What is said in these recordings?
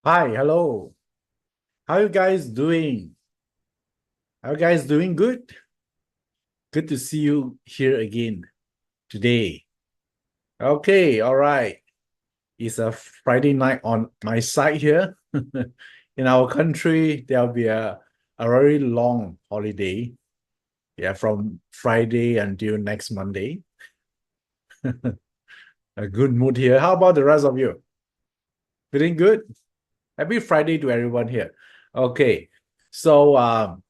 Hi, hello. How you guys doing? Are you guys doing good? Good to see you here again today. Okay, all right. It's a Friday night on my side here. In our country, there'll be a very long holiday. Yeah, from Friday until next Monday. A good mood here. How about the rest of you? Feeling good? Happy Friday to everyone here. Okay, so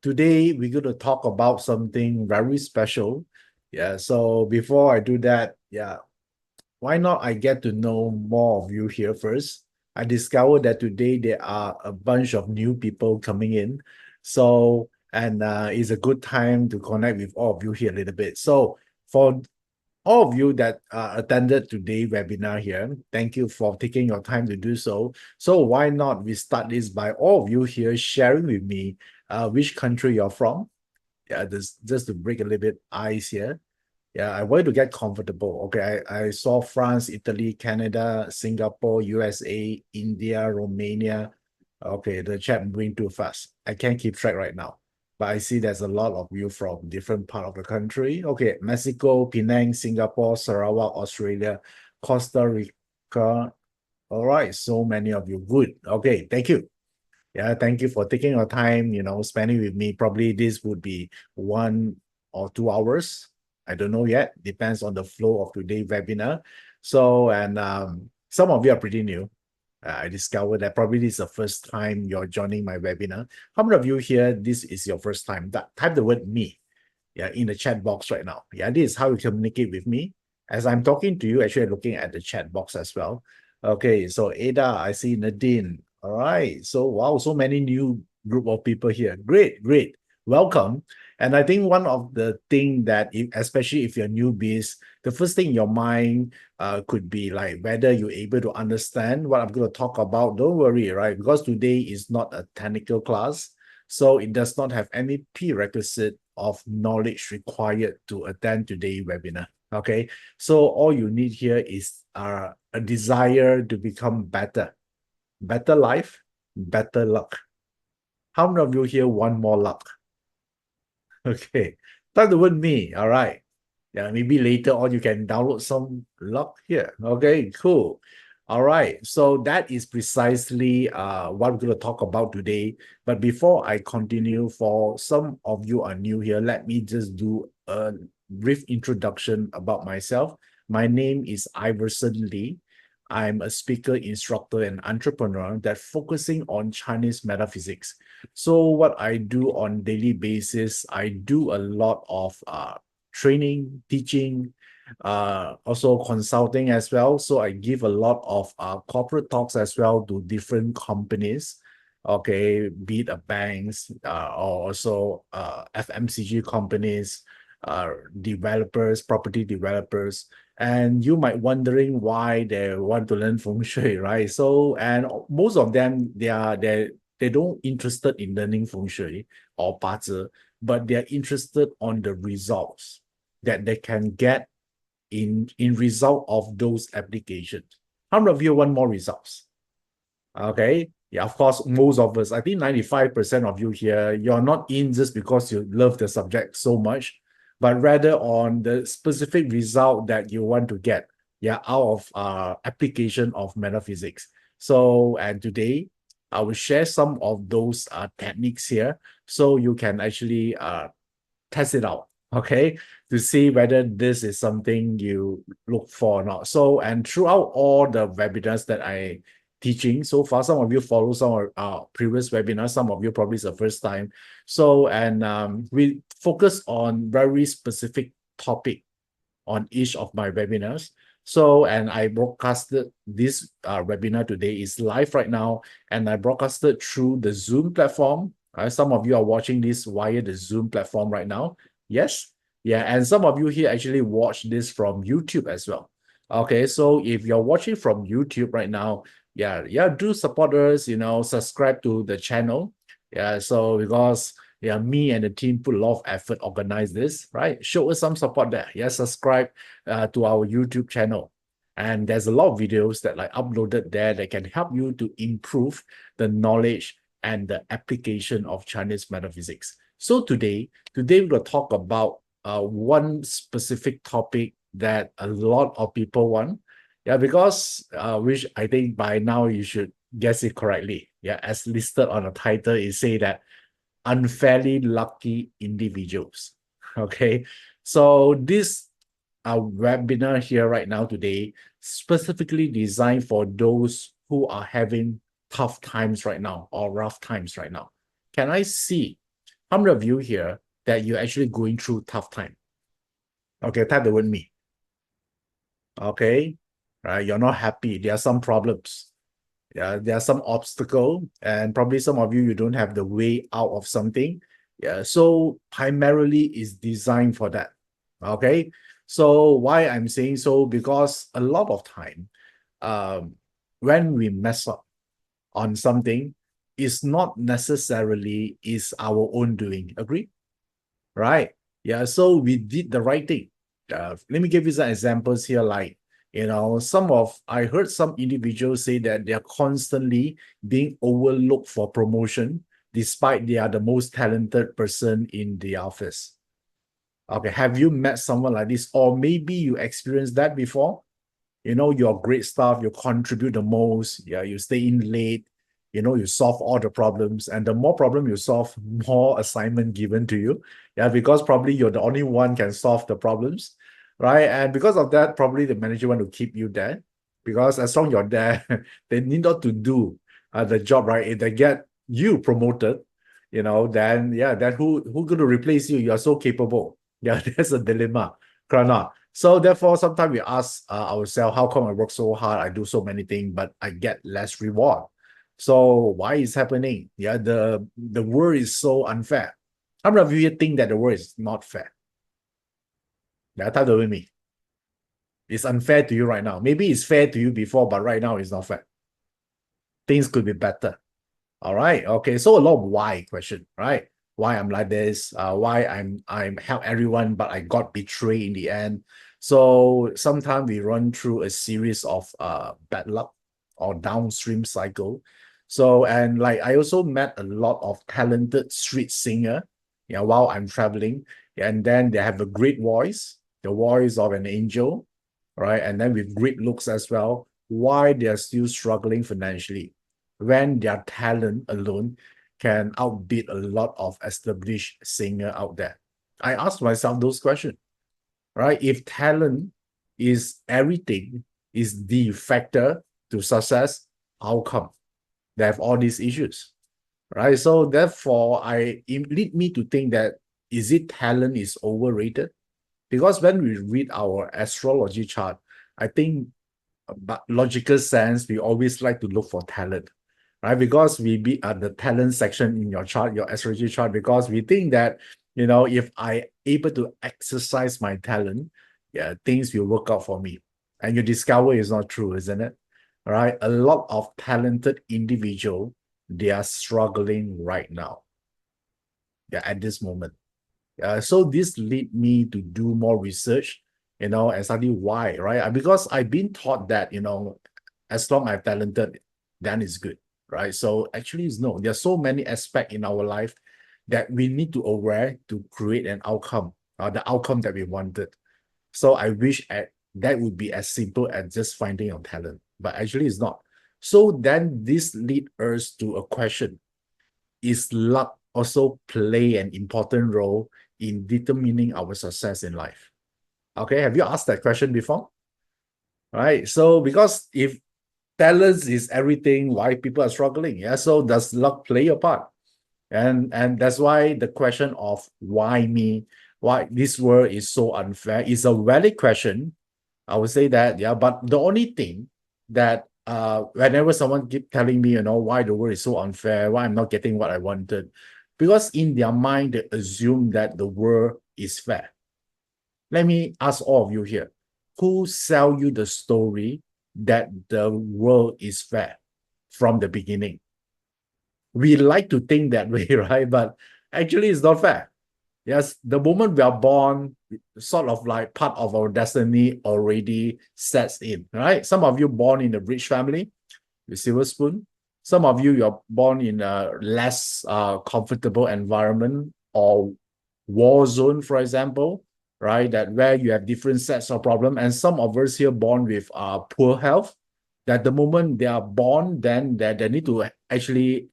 today we're going to talk about something very special. Yeah, so before I do that, yeah, why not I get to know more of you here first? I discovered that today there are a bunch of new people coming in. So, and it's a good time to connect with all of you here a little bit. So, for all of you that attended today's webinar here, thank you for taking your time to do so. So why not we start this by all of you here sharing with me which country you're from? Yeah, just to break a little bit ice here. Yeah, I want to get comfortable. Okay, I saw France, Italy, Canada, Singapore, USA, India, Romania. Okay, the chat moving too fast. I can't keep track right now. But I see there's a lot of you from different part of the country. Okay, Mexico, Penang, Singapore, Sarawak, Australia, Costa Rica. All right, so many of you. Good. Okay, thank you. Yeah, thank you for taking your time, spending with me. Probably this would be 1 or 2 hours. I don't know yet. Depends on the flow of today's webinar. So, and some of you are pretty new. I discovered that probably this is the first time you're joining my webinar. How many of you here, this is your first time? Type the word me, yeah, in the chat box right now. Yeah, this is how you communicate with me. As I'm talking to you, actually looking at the chat box as well. Okay, so Ada, I see Nadine. All right. So wow, so many new group of people here. Great, great. Welcome. And I think one of the thing that, especially if you're newbies, the first thing in your mind could be like whether you're able to understand what I'm going to talk about. Don't worry, right? Because today is not a technical class. So it does not have any prerequisite of knowledge required to attend today's webinar. Okay. So all you need here is a desire to become better. Better life, better luck. How many of you here want more luck? Okay. Type the word me. All right. Yeah, maybe later on you can download some luck here. Okay, cool. All right. So that is precisely what we're going to talk about today. But before I continue, for some of you are new here, let me just do a brief introduction about myself. My name is Iverson Lee. I'm a speaker, instructor, and entrepreneur that focusing on Chinese metaphysics. So what I do on daily basis, I do a lot of training, teaching, also consulting as well. So I give a lot of corporate talks as well to different companies. Okay, be it a banks or also FMCG companies, developers, property developers. And you might wondering why they want to learn feng shui, right? So, and most of them, they don't interested in learning feng shui or bazi, but they're interested on the results that they can get in result of those applications. How many of you want more results? Okay. Yeah, of course, most of us, I think 95% of you here, you're not in just because you love the subject so much, but rather on the specific result that you want to get, yeah, out of application of metaphysics. So, and today, I will share some of those techniques here so you can actually test it out, okay, to see whether this is something you look for or not. So, and throughout all the webinars that I teaching so far, some of you follow some of our previous webinars, some of you probably is the first time. So, and we focus on very specific topic on each of my webinars. So, and I broadcasted this webinar today is live right now, and I broadcasted through the Zoom platform. Some of you are watching this via the Zoom platform right now. Yes. Yeah. And some of you here actually watch this from YouTube as well. Okay. So if you're watching from YouTube right now, yeah, do support us, subscribe to the channel. Yeah. So because yeah, me and the team put a lot of effort organize this, right? Show us some support there. Yeah, subscribe to our YouTube channel. And there's a lot of videos that like uploaded there that can help you to improve the knowledge and the application of Chinese metaphysics. So today we'll talk about one specific topic that a lot of people want. Yeah, because which I think by now you should guess it correctly. Yeah, as listed on the title, it say that unfairly lucky individuals. Okay, so this webinar here right now today specifically designed for those who are having tough times right now or rough times right now. Can I see how many of you here that you're actually going through tough time? Okay, type the word me. Okay, right, you're not happy. There are some problems. Yeah, there are some obstacle, and probably some of you don't have the way out of something. Yeah, so primarily is designed for that. Okay, so why I'm saying so, because a lot of time when we mess up on something, it's not necessarily is our own doing. Agree? Right? Yeah, so we did the right thing. Let me give you some examples here, like I heard some individuals say that they're constantly being overlooked for promotion despite they are the most talented person in the office. Okay, have you met someone like this? Or maybe you experienced that before? You're great stuff, you contribute the most, yeah, you stay in late, you solve all the problems, and the more problem you solve, more assignment given to you. Yeah, because probably you're the only one can solve the problems, right? And because of that, probably the manager want to keep you there, because as long you're there, they need not to do the job, right? If they get you promoted, then yeah, then who going to replace you? You're so capable. Yeah, there's a dilemma. Correct. So therefore, sometimes we ask ourselves, how come I work so hard, I do so many things, but I get less reward? So why is happening? Yeah, the world is so unfair. How many of you think that the world is not fair? Yeah, talk with me. It's unfair to you right now. Maybe it's fair to you before, but right now it's not fair. Things could be better. All right. Okay. So a lot of why question, right? Why I'm like this, why I'm help everyone, but I got betrayed in the end. So sometimes we run through a series of bad luck or downstream cycle. So, and like I also met a lot of talented street singer, while I'm traveling. And then they have a great voice, the voice of an angel, right? And then with great looks as well. Why they are still struggling financially when their talent alone can outbid a lot of established singer out there? I ask myself those questions, right? If talent is everything, is the factor to success, how come they have all these issues, right? So therefore, it lead me to think that is it talent is overrated? Because when we read our astrology chart, I think, but logical sense, we always like to look for talent, right? Because we be at the talent section in your chart, your astrology chart, because we think that, if I able to exercise my talent, yeah, things will work out for me. And you discover it's not true, isn't it? All right. A lot of talented individual, they are struggling right now. Yeah, at this moment. So this lead me to do more research, and study why, right? Because I've been taught that, as long as I'm talented, then it's good, right? So actually, it's no. There's so many aspects in our life that we need to aware to create an outcome, the outcome that we wanted. So I wish that would be as simple as just finding your talent, but actually it's not. So then this lead us to a question: is luck also play an important role in determining our success in life? Okay, have you asked that question before? Right. So because if talents is everything, why people are struggling? Yeah. So does luck play a part? And that's why the question of why me, why this world is so unfair is a valid question. I would say that, yeah. But the only thing that whenever someone keep telling me, why the world is so unfair, why I'm not getting what I wanted, because in their mind they assume that the world is fair. Let me ask all of you here, who sell you the story that the world is fair from the beginning? We like to think that way, right? But actually, it's not fair. Yes, the moment we are born, sort of like part of our destiny already sets in, right? Some of you born in a rich family with silver spoon. Some of you, you're born in a less comfortable environment or war zone, for example, right? That where you have different sets of problem. And some of us here born with poor health, that the moment they are born, then they need to actually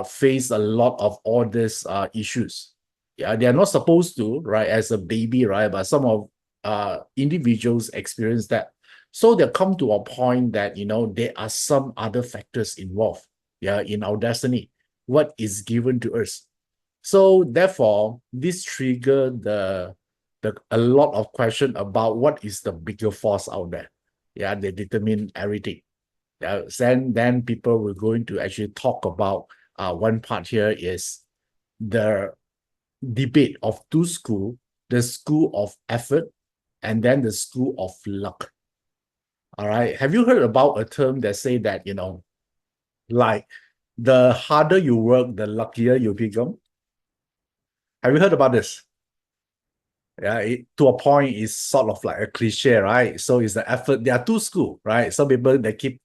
face a lot of all these issues. Yeah, they are not supposed to, right, as a baby, right? But some of individuals experience that. So they come to a point that, there are some other factors involved, yeah, in our destiny, what is given to us. So therefore, this triggered a lot of question about what is the bigger force out there. Yeah, they determine everything. Then people were going to actually talk about one part here is the debate of two schools, the school of effort and then the school of luck. All right. Have you heard about a term that say that, like the harder you work, the luckier you become? Have you heard about this? Yeah, to a point is sort of like a cliche, right? So it's the effort. There are two schools, right? Some people they keep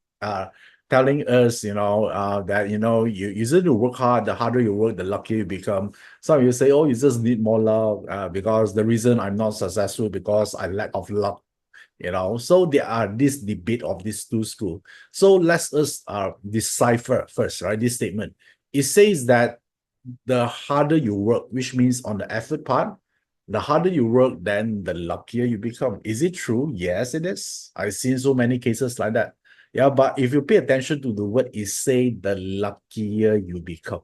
telling us, that you need to work hard. The harder you work, the luckier you become. Some of you say, oh, you just need more luck because the reason I'm not successful because I lack of luck. So there are this debate of these two schools. So let's us decipher first, right? This statement. It says that the harder you work, which means on the effort part, the harder you work, then the luckier you become. Is it true? Yes, it is. I've seen so many cases like that. Yeah, but if you pay attention to the word, it say the luckier you become.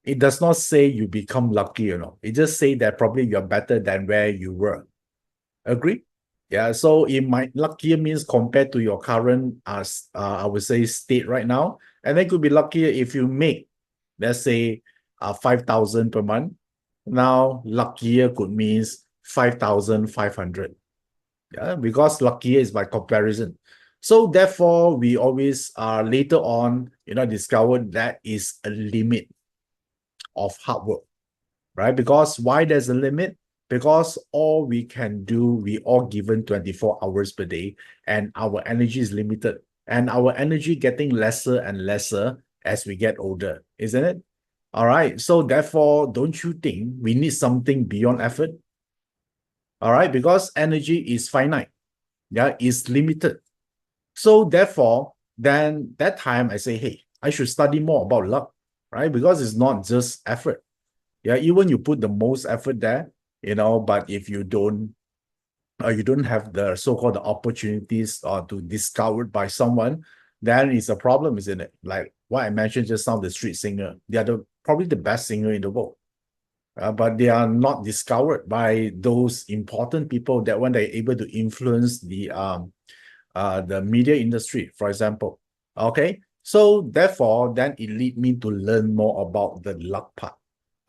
It does not say you become lucky, It just say that probably you're better than where you were. Agree? Yeah, so it might luckier means compared to your current I would say state right now. And then could be luckier if you make, let's say, 5,000 per month. Now luckier could means 5,500. Yeah, because luckier is by comparison. So therefore, we always later on, discovered that is a limit of hard work, right? Because why there's a limit? Because all we can do, we all given 24 hours per day, and our energy is limited. And our energy getting lesser and lesser as we get older, isn't it? All right. So therefore, don't you think we need something beyond effort? All right, because energy is finite. Yeah, is limited. So therefore, then that time I say, hey, I should study more about luck, right? Because it's not just effort. Yeah, even you put the most effort there, but if you don't have the so-called opportunities to discovered by someone, then it's a problem, isn't it? Like what I mentioned just now, the street singer, they are probably the best singer in the world. But they are not discovered by those important people that when they're able to influence the media industry, for example. Okay, so therefore, then it lead me to learn more about the luck part.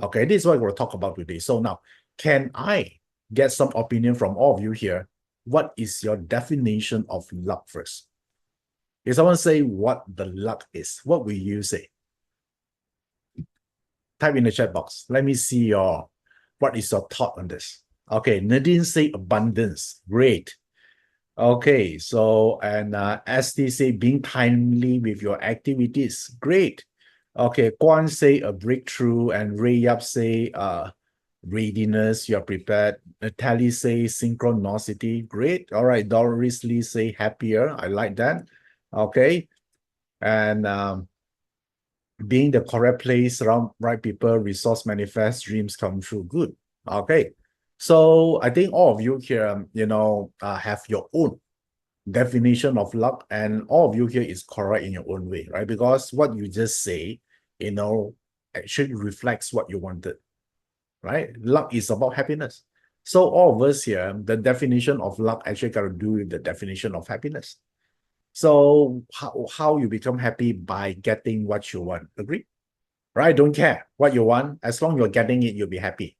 Okay, this is what we're going to talk about today. So now, can I get some opinion from all of you here? What is your definition of luck first? If someone say what the luck is, what will you say? Type in the chat box. Let me see what is your thought on this. Okay, Nadine say abundance. Great. Okay, so and ST say being timely with your activities. Great. Okay, Kwan say a breakthrough, and Ray Yap say readiness, you're prepared. Natalie say synchronicity. Great. All right, Doris Lee say happier. I like that. Okay. And being the correct place around right people, resource manifest, dreams come true. Good. Okay. So I think all of you here, have your own definition of luck, and all of you here is correct in your own way, right? Because what you just say, actually reflects what you wanted, right? Luck is about happiness. So all of us here, the definition of luck actually got to do with the definition of happiness. So how you become happy by getting what you want, agree? Right? Don't care what you want. As long as you're getting it, you'll be happy,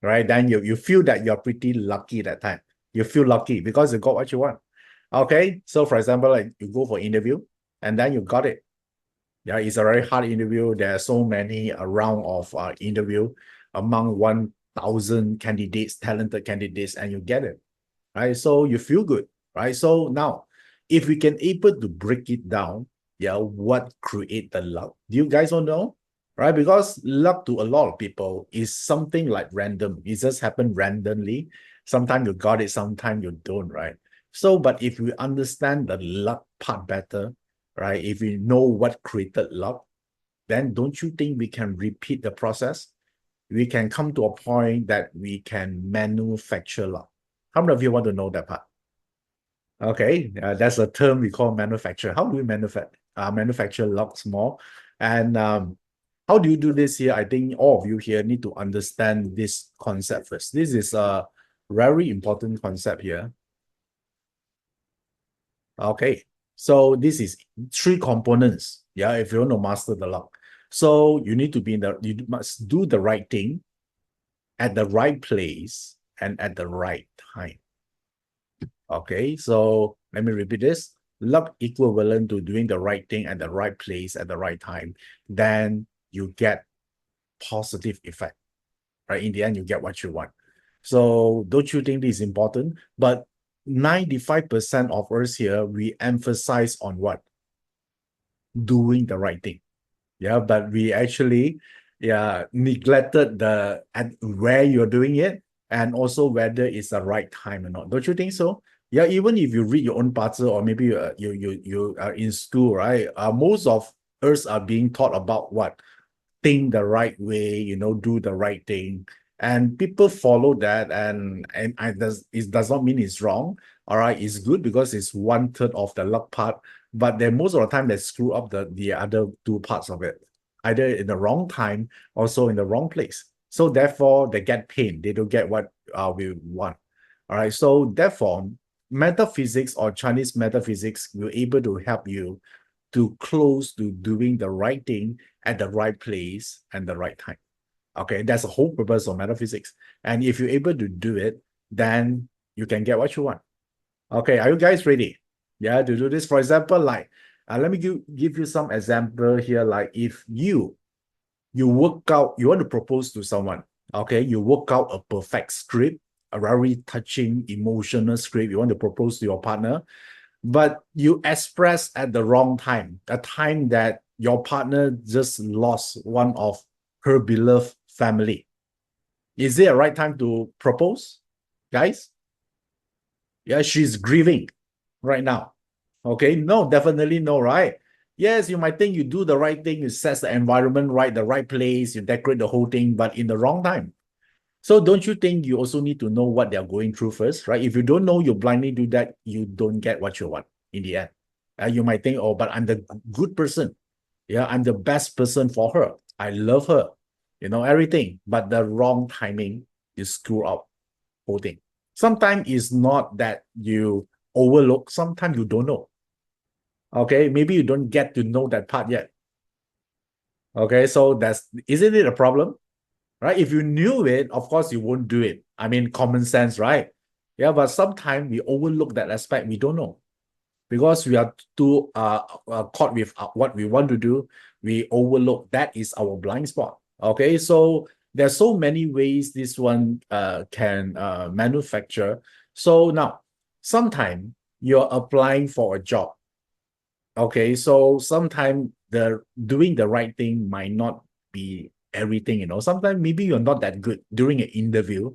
right? Then you feel that you're pretty lucky that time. You feel lucky because you got what you want. Okay, so for example, like you go for interview and then you got it. Yeah, it's a very hard interview. There are so many round of interview among 1,000 candidates, talented candidates, and you get it, right? So you feel good, right? So now, if we can able to break it down, yeah, what create the luck? Do you guys all know? Right? Because luck to a lot of people is something like random. It just happened randomly. Sometimes you got it, sometimes you don't, right? So, but if we understand the luck part better, right? If we know what created luck, then don't you think we can repeat the process? We can come to a point that we can manufacture luck. How many of you want to know that part? Okay, that's a term we call manufacture. How do we manufacture luck more? And how do you do this here? I think all of you here need to understand this concept first. This is a very important concept here. Okay, so this is three components. Yeah, if you want to master the luck. So you need to you must do the right thing at the right place and at the right time. Okay, so let me repeat this. Luck equivalent to doing the right thing at the right place at the right time. Then you get positive effect, right? In the end, you get what you want. So don't you think this is important? But 95% of us here, we emphasize on what? Doing the right thing. Yeah, but we actually neglected at where you're doing it and also whether it's the right time or not. Don't you think so? Yeah, even if you read your own bazi or maybe you are in school, right? Most of us are being taught about what? Think the right way, do the right thing. And people follow that, and it does not mean it's wrong. All right, it's good because it's 1/3 of the luck part, but then most of the time they screw up the other two parts of it, either in the wrong time, also in the wrong place. So therefore, they get pain. They don't get what we want. All right, so therefore, metaphysics or Chinese metaphysics will able to help you to close to doing the right thing at the right place and the right time. Okay, that's the whole purpose of metaphysics. And if you're able to do it, then you can get what you want. Okay, are you guys ready? Yeah, to do this. For example, like, let me give you some example here. Like if you work out, you want to propose to someone, okay, you work out a perfect script, a very touching, emotional script. You want to propose to your partner, but you express at the wrong time, a time that your partner just lost one of her beloved family. Is it a right time to propose, guys? Yeah, she's grieving right now. Okay, no, definitely no, right? Yes, you might think you do the right thing, you set the environment right, the right place, you decorate the whole thing, but in the wrong time. So don't you think you also need to know what they're going through first, right? If you don't know, you blindly do that, you don't get what you want in the end. You might think, oh, but I'm the good person. Yeah, I'm the best person for her. I love her, everything. But the wrong timing, you screw up whole thing. Sometimes it's not that you overlook, sometimes you don't know. Okay, maybe you don't get to know that part yet. Okay, so isn't it a problem? Right? If you knew it, of course you won't do it. I mean, common sense, right? Yeah, but sometimes we overlook that aspect. We don't know because we are too caught with what we want to do. We overlook that is our blind spot. Okay, so there's so many ways this one can manufacture. So now, sometimes you're applying for a job. Okay, so sometimes the doing the right thing might not be everything, sometimes maybe you're not that good during an interview,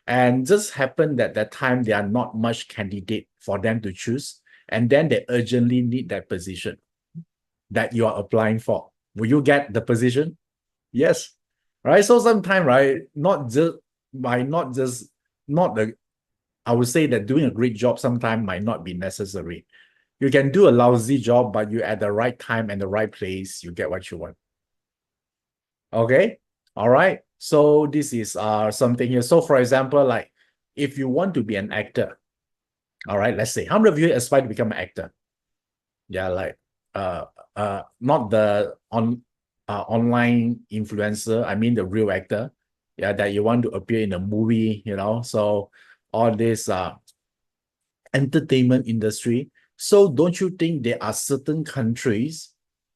and just happen that time there are not much candidate for them to choose, and then they urgently need that position that you are applying for. Will you get the position? Yes, right? So sometimes, right, not the I would say that doing a great job sometimes might not be necessary. You can do a lousy job, but you at the right time and the right place, you get what you want. Okay, all right. So this is something here. So for example, like if you want to be an actor, all right, let's say how many of you aspire to become an actor? Yeah, like not the online influencer. I mean the real actor. Yeah, that you want to appear in a movie. So all this entertainment industry. So don't you think there are certain countries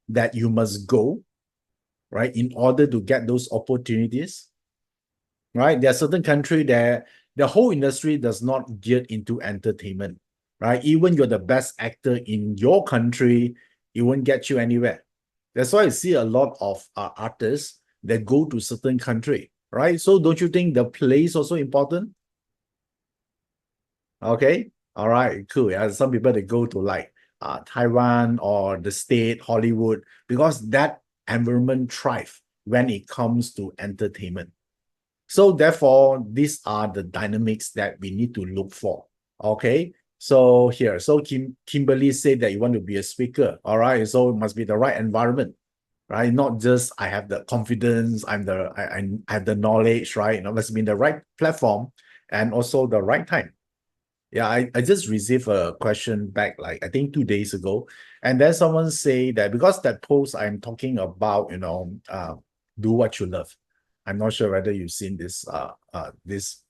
that you must go, right, in order to get those opportunities? right? There are certain country that the whole industry does not get into entertainment, right? Even you're the best actor in your country, it won't get you anywhere. That's why I see a lot of artists that go to certain country, right? So don't you think the place also important? Okay, all right, cool. Yeah, some people they go to like Taiwan or the state, Hollywood, because that environment thrive when it comes to entertainment. So therefore, these are the dynamics that we need to look for. Okay. So here, so Kimberly said that you want to be a speaker. All right. So it must be the right environment, right? Not just I have the confidence, I have the knowledge, right? It must be in the right platform and also the right time. Yeah, I just received a question back like I think 2 days ago. And then someone say that because that post I'm talking about, do what you love. I'm not sure whether you've seen this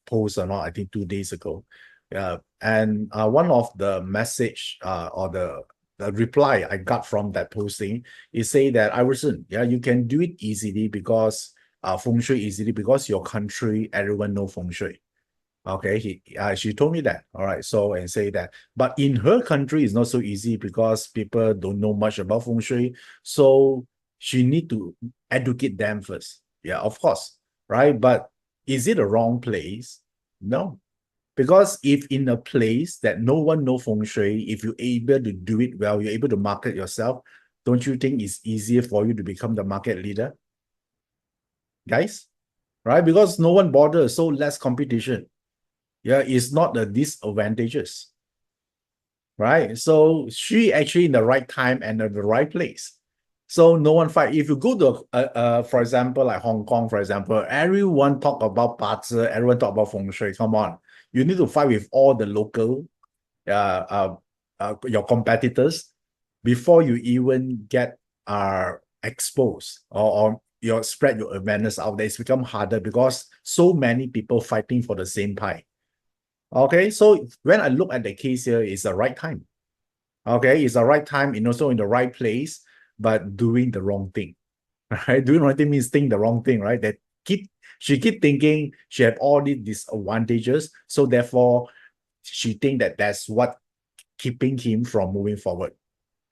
post or not, I think 2 days ago. Yeah. And one of the message or the reply I got from that posting is say that Iverson, yeah, you can do it easily because feng shui easily because your country, everyone know feng shui. Okay, she told me that. All right, so and say that, but in her country, it's not so easy because people don't know much about feng shui. So she need to educate them first. Yeah, of course, right? But is it a wrong place? No, because if in a place that no one know feng shui, if you're able to do it well, you're able to market yourself. Don't you think it's easier for you to become the market leader, guys? Right? Because no one bothers, so less competition. Yeah, it's not the disadvantages, right? So she actually in the right time and at the right place. So no one fight. If you go to, for example, like Hong Kong, for example, everyone talk about bazi, everyone talk about feng shui. Come on, you need to fight with all the local, your competitors before you even get exposed or your spread your awareness out there. It's become harder because so many people fighting for the same pie. Okay, so when I look at the case here, it's the right time. Okay, it's the right time and also in the right place, but doing the wrong thing. Right? Doing the right thing means think the wrong thing, right? She keep thinking she have all these disadvantages, so therefore she think that that's what keeping him from moving forward.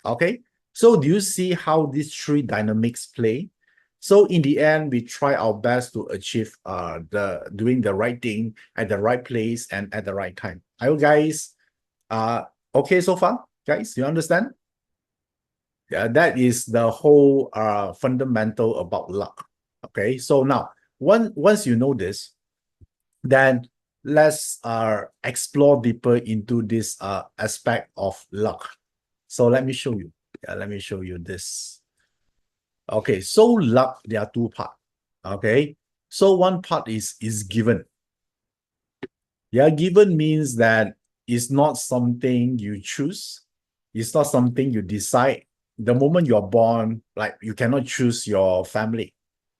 Okay, so do you see how these three dynamics play? So in the end, we try our best to achieve the doing the right thing at the right place and at the right time. Are you guys okay so far? Guys, you understand? Yeah, that is the whole fundamental about luck. Okay, so now once you know this, then let's explore deeper into this aspect of luck. So let me show you. Yeah, let me show you this. Okay, so luck, there are two parts. Okay, so one part is given. Yeah, given means that it's not something you choose. It's not something you decide. The moment you're born, like you cannot choose your family,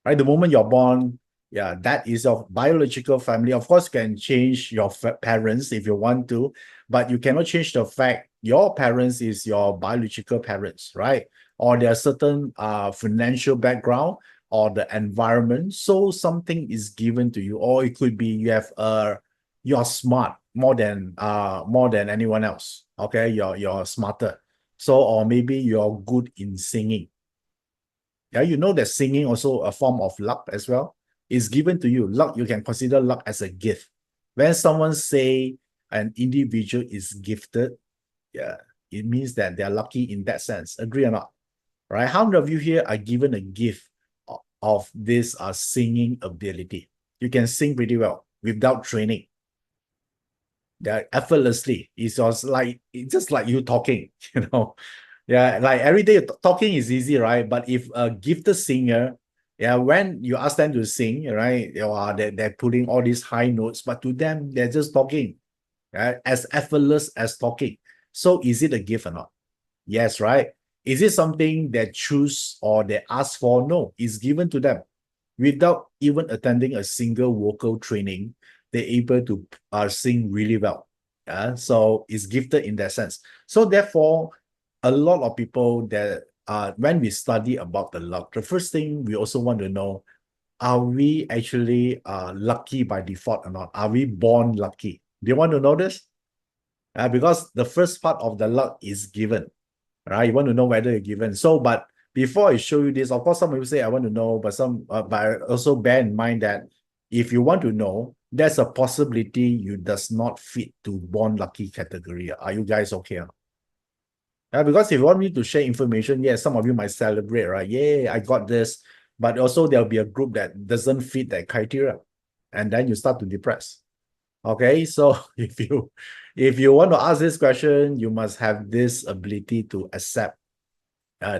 right? The moment you're born, yeah, that is your biological family. Of course, you can change your parents if you want to, but you cannot change the fact your parents is your biological parents, right? Or there are certain financial background or the environment. So something is given to you, or it could be you have you're smart more than anyone else. Okay, you're smarter. So or maybe you're good in singing. Yeah, you know that singing also a form of luck as well. It's given to you. Luck, you can consider luck as a gift. When someone say an individual is gifted, yeah, it means that they're lucky in that sense. Agree or not? Right? How many of you here are given a gift of this singing ability? You can sing pretty well without training. Yeah, effortlessly. It's just like you talking, you know. Yeah, like every day talking is easy, right? But if a gifted singer, yeah, when you ask them to sing, right, they're putting all these high notes, but to them, they're just talking, right? As effortless as talking. So is it a gift or not? Yes, right? Is it something they choose or they ask for? No, it's given to them. Without even attending a single vocal training, they're able to sing really well. So it's gifted in that sense. So therefore, a lot of people that when we study about the luck, the first thing we also want to know, are we actually lucky by default or not? Are we born lucky? Do you want to know this? Because the first part of the luck is given, right? You want to know whether you're given. So, but before I show you this, of course, some people say I want to know, but but also bear in mind that if you want to know, there's a possibility you does not fit to born lucky category. Are you guys okay? Because if you want me to share information, yes, some of you might celebrate, right? Yeah, I got this. But also there'll be a group that doesn't fit that criteria. And then you start to depress. Okay, so if you want to ask this question, you must have this ability to accept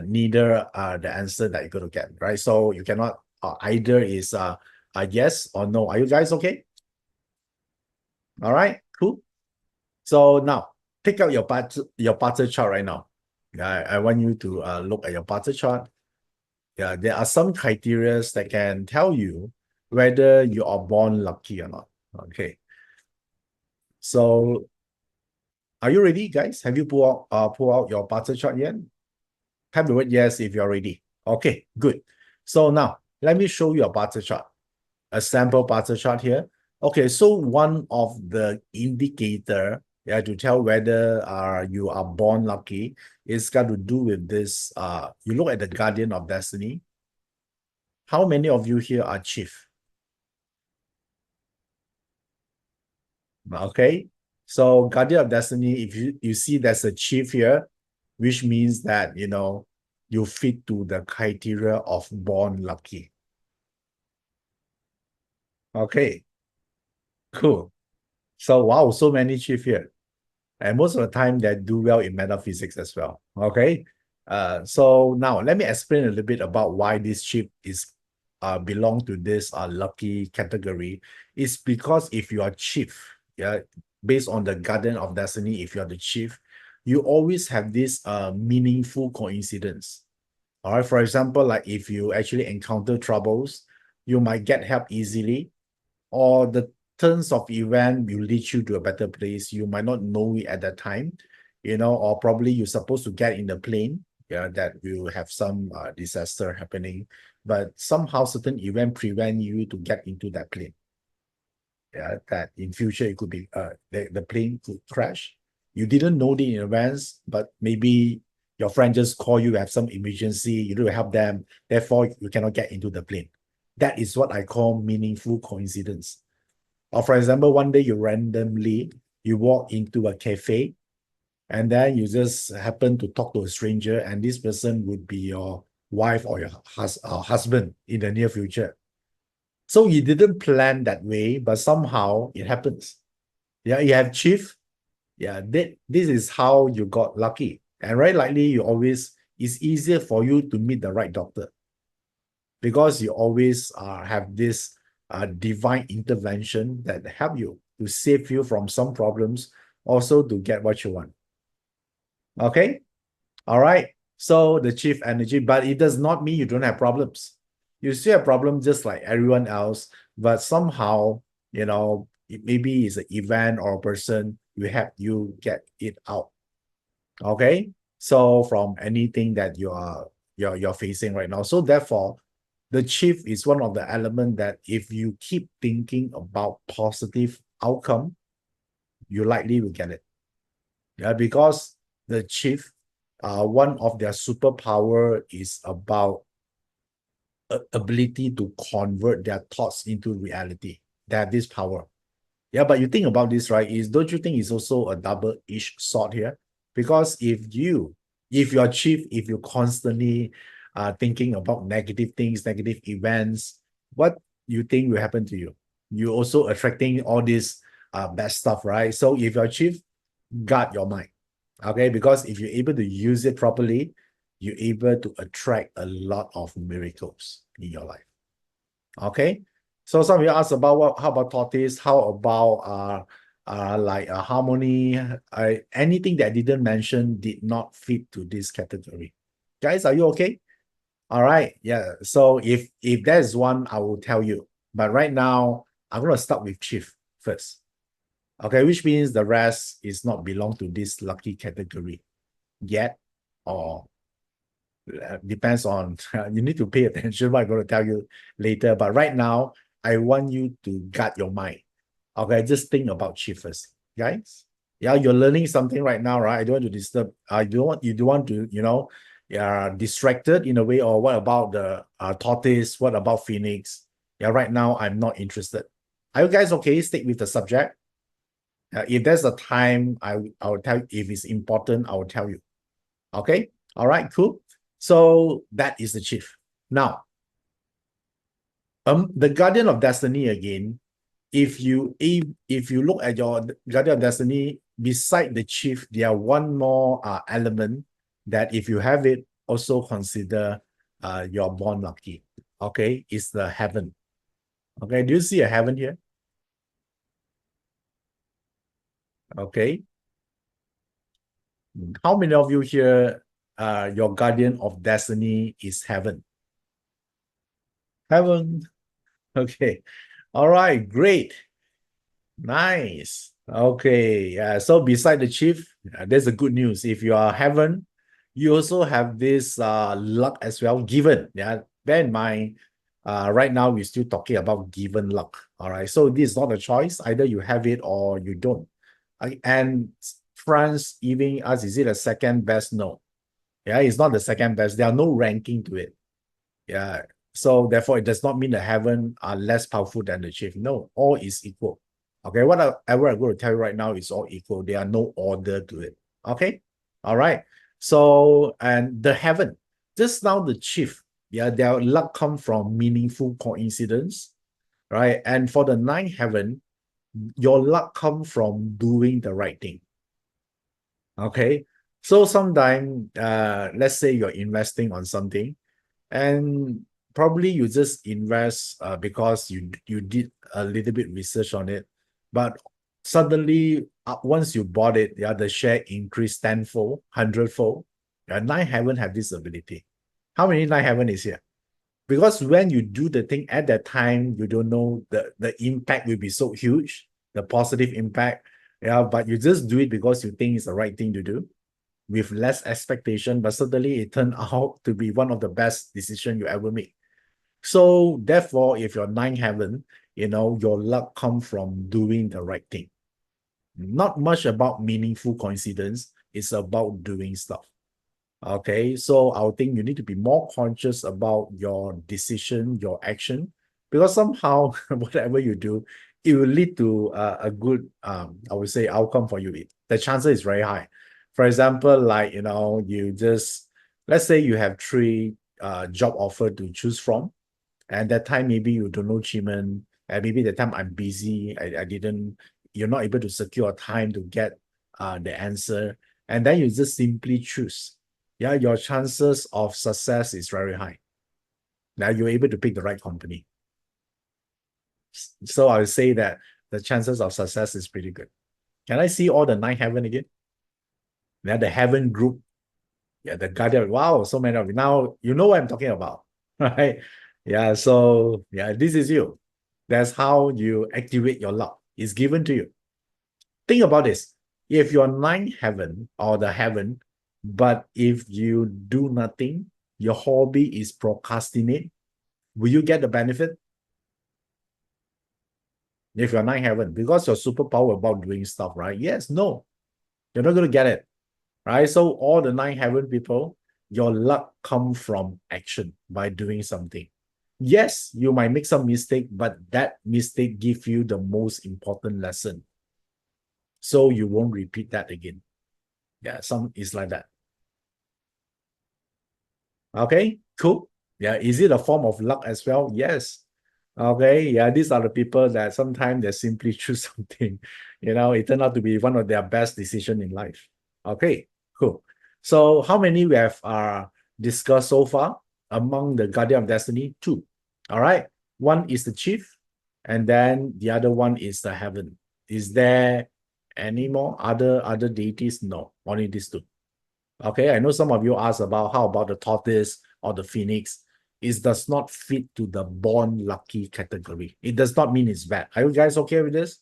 neither the answer that you're going to get, right? So you cannot either is a yes or no. Are you guys okay? All right, cool. So now take out your parter chart right now. I want you to look at your parter chart. Yeah, there are some criteria that can tell you whether you are born lucky or not. Okay. So are you ready, guys? Have you pull out your parter chart yet? Type the word yes if you're ready. Okay, good. So now let me show you a parter chart, a sample parter chart here. Okay, so one of the indicator to tell whether you are born lucky is got to do with this. You look at the guardian of destiny. How many of you here are chief? Okay, so guardian of destiny, if you see there's a chief here, which means that you fit to the criteria of born lucky. Okay, cool. So wow, so many chief here. And most of the time they do well in metaphysics as well. Okay. So now let me explain a little bit about why this chief is belong to this lucky category. It's because if you are chief, yeah, based on the Garden of Destiny, if you're the chief, you always have this meaningful coincidence. All right. For example, like if you actually encounter troubles, you might get help easily, or the turns of event will lead you to a better place. You might not know it at that time, or probably you're supposed to get in the plane, yeah, that will have some disaster happening, but somehow certain event prevent you to get into that plane. Yeah, that in future it could be the plane could crash. You didn't know the in advance, but maybe your friend just call you, have some emergency, you need to help them, therefore you cannot get into the plane. That is what I call meaningful coincidence. Or for example, one day you walk into a cafe and then you just happen to talk to a stranger, and this person would be your wife or your husband in the near future. So you didn't plan that way, but somehow it happens. Yeah, you have chief. Yeah, this is how you got lucky. And very likely it's easier for you to meet the right doctor, because you always have this divine intervention that help you to save you from some problems, also to get what you want. Okay, all right. So the chief energy, but it does not mean you don't have problems. You still have problems just like everyone else, but somehow, maybe it's an event or a person, you help you get it out. Okay, so from anything that you're facing right now. So therefore, the chief is one of the elements that if you keep thinking about positive outcome, you likely will get it. Yeah, because the chief, one of their superpower is about ability to convert their thoughts into reality. They have this power. Yeah, but you think about this, right? Don't you think it's also a double-edged sword here? Because if you're chief, if you're constantly thinking about negative things, negative events, what you think will happen to you? You're also attracting all this bad stuff, right? So if you're chief, guard your mind. Okay, because if you're able to use it properly, you're able to attract a lot of miracles in your life. Okay, so some of you asked about how about tortoise? How about like harmony? Anything that I didn't mention did not fit to this category. Guys, are you okay? All right, yeah. So if there's one, I will tell you. But right now, I'm gonna start with chief first. Okay, which means the rest is not belong to this lucky category yet, or Depends on, you need to pay attention what I'm going to tell you later. But right now, I want you to guard your mind. Okay, just think about chief first, guys. Yeah, you're learning something right now, right? I don't want to disturb. You don't want to, distracted in a way. Or what about the tortoise? What about phoenix? Yeah, right now I'm not interested. Are you guys okay? Stick with the subject. If there's a time, I will tell you. If it's important, I will tell you. Okay. All right. Cool. So that is the chief. Now, the guardian of destiny again. If you look at your guardian of destiny, beside the chief, there are one more element that if you have it, also consider you're born lucky. Okay, it's the heaven. Okay, do you see a heaven here? Okay. How many of you here, your guardian of destiny is heaven? Heaven. Okay. All right, great. Nice. Okay. Yeah. So beside the chief, there's a good news. If you are heaven, you also have this luck as well, given. Yeah. Bear in mind, right now we're still talking about given luck. All right. So this is not a choice. Either you have it or you don't. And France giving us, is it a second best? No. Yeah, it's not the second best. There are no ranking to it. Yeah. So therefore, it does not mean the heaven are less powerful than the chief. No, all is equal. Okay, whatever I'm going to tell you right now is all equal. There are no order to it. Okay, all right. So, and the heaven, just now the chief, yeah, their luck come from meaningful coincidence, right? And for the ninth heaven, your luck come from doing the right thing. Okay, so sometime, let's say you're investing on something, and probably you just invest because you did a little bit research on it, but suddenly once you bought it, yeah, the share increased tenfold, hundredfold. Yeah, nine heaven have this ability. How many nine heaven is here? Because when you do the thing at that time, you don't know the impact will be so huge, the positive impact. Yeah, but you just do it because you think it's the right thing to do with less expectation, but suddenly it turned out to be one of the best decisions you ever make. So therefore, if you're nine heaven, your luck comes from doing the right thing. Not much about meaningful coincidence. It's about doing stuff. Okay, so I would think you need to be more conscious about your decision, your action, because somehow whatever you do, it will lead to a good, I would say, outcome for you. The chances is very high. For example, like let's say you have three job offer to choose from, and that time maybe you don't know Chiman, and maybe the time I'm busy, you're not able to secure time to get the answer, and then you just simply choose. Yeah, your chances of success is very high. Now you're able to pick the right company. So I would say that the chances of success is pretty good. Can I see all the nine heaven again? Now the heaven group. Yeah, the guardian. Wow, so many of you. Now you know what I'm talking about, right? Yeah, so yeah, this is you. That's how you activate your luck. It's given to you. Think about this. If you're nine heaven or the heaven, but if you do nothing, your hobby is procrastinate, will you get the benefit? If you're nine heaven, because your superpower about doing stuff, right? Yes, no, you're not going to get it, right? So all the nine heaven people, your luck come from action by doing something. Yes, you might make some mistake, but that mistake give you the most important lesson. So you won't repeat that again. Yeah, some is like that. Okay, cool. Yeah, is it a form of luck as well? Yes. Okay, yeah, these are the people that sometimes they simply choose something. It turned out to be one of their best decision in life. Okay, cool. So how many we have discussed so far among the Guardian of Destiny? Two. All right. One is the chief, and then the other one is the heaven. Is there any more other deities? No, only these two. Okay, I know some of you asked about how about the tortoise or the phoenix. It does not fit to the born lucky category. It does not mean it's bad. Are you guys okay with this?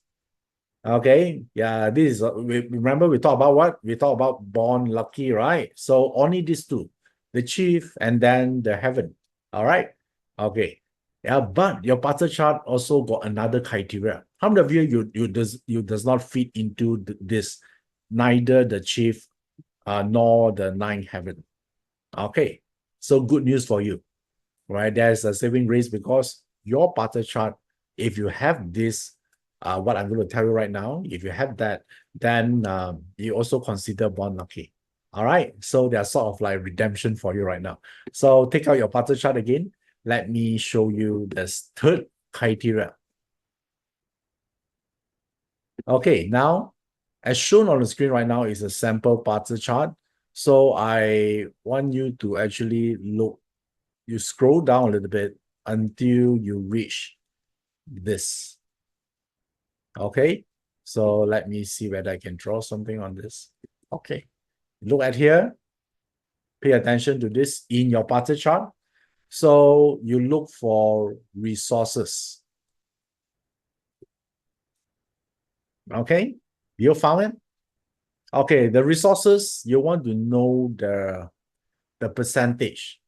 Okay, yeah, remember we talked about what? We talked about born lucky, right? So only these two. the chief, and then the heaven. All right. Okay. Yeah, but your parter chart also got another criteria. How many of you does not fit into this, neither the chief nor the ninth heaven? Okay. So good news for you, right? There's a saving grace because your parter chart, if you have this, what I'm going to tell you right now, if you have that, then you also consider born lucky. All right. So there's sort of like redemption for you right now. So take out your parter chart again. Let me show you this third criteria. Okay, now as shown on the screen right now is a sample parter chart. So I want you to actually look, you scroll down a little bit until you reach this. Okay, so let me see whether I can draw something on this. Okay, look at here. Pay attention to this in your parter chart. So you look for resources. Okay, you found it? Okay, the resources, you want to know the percentage.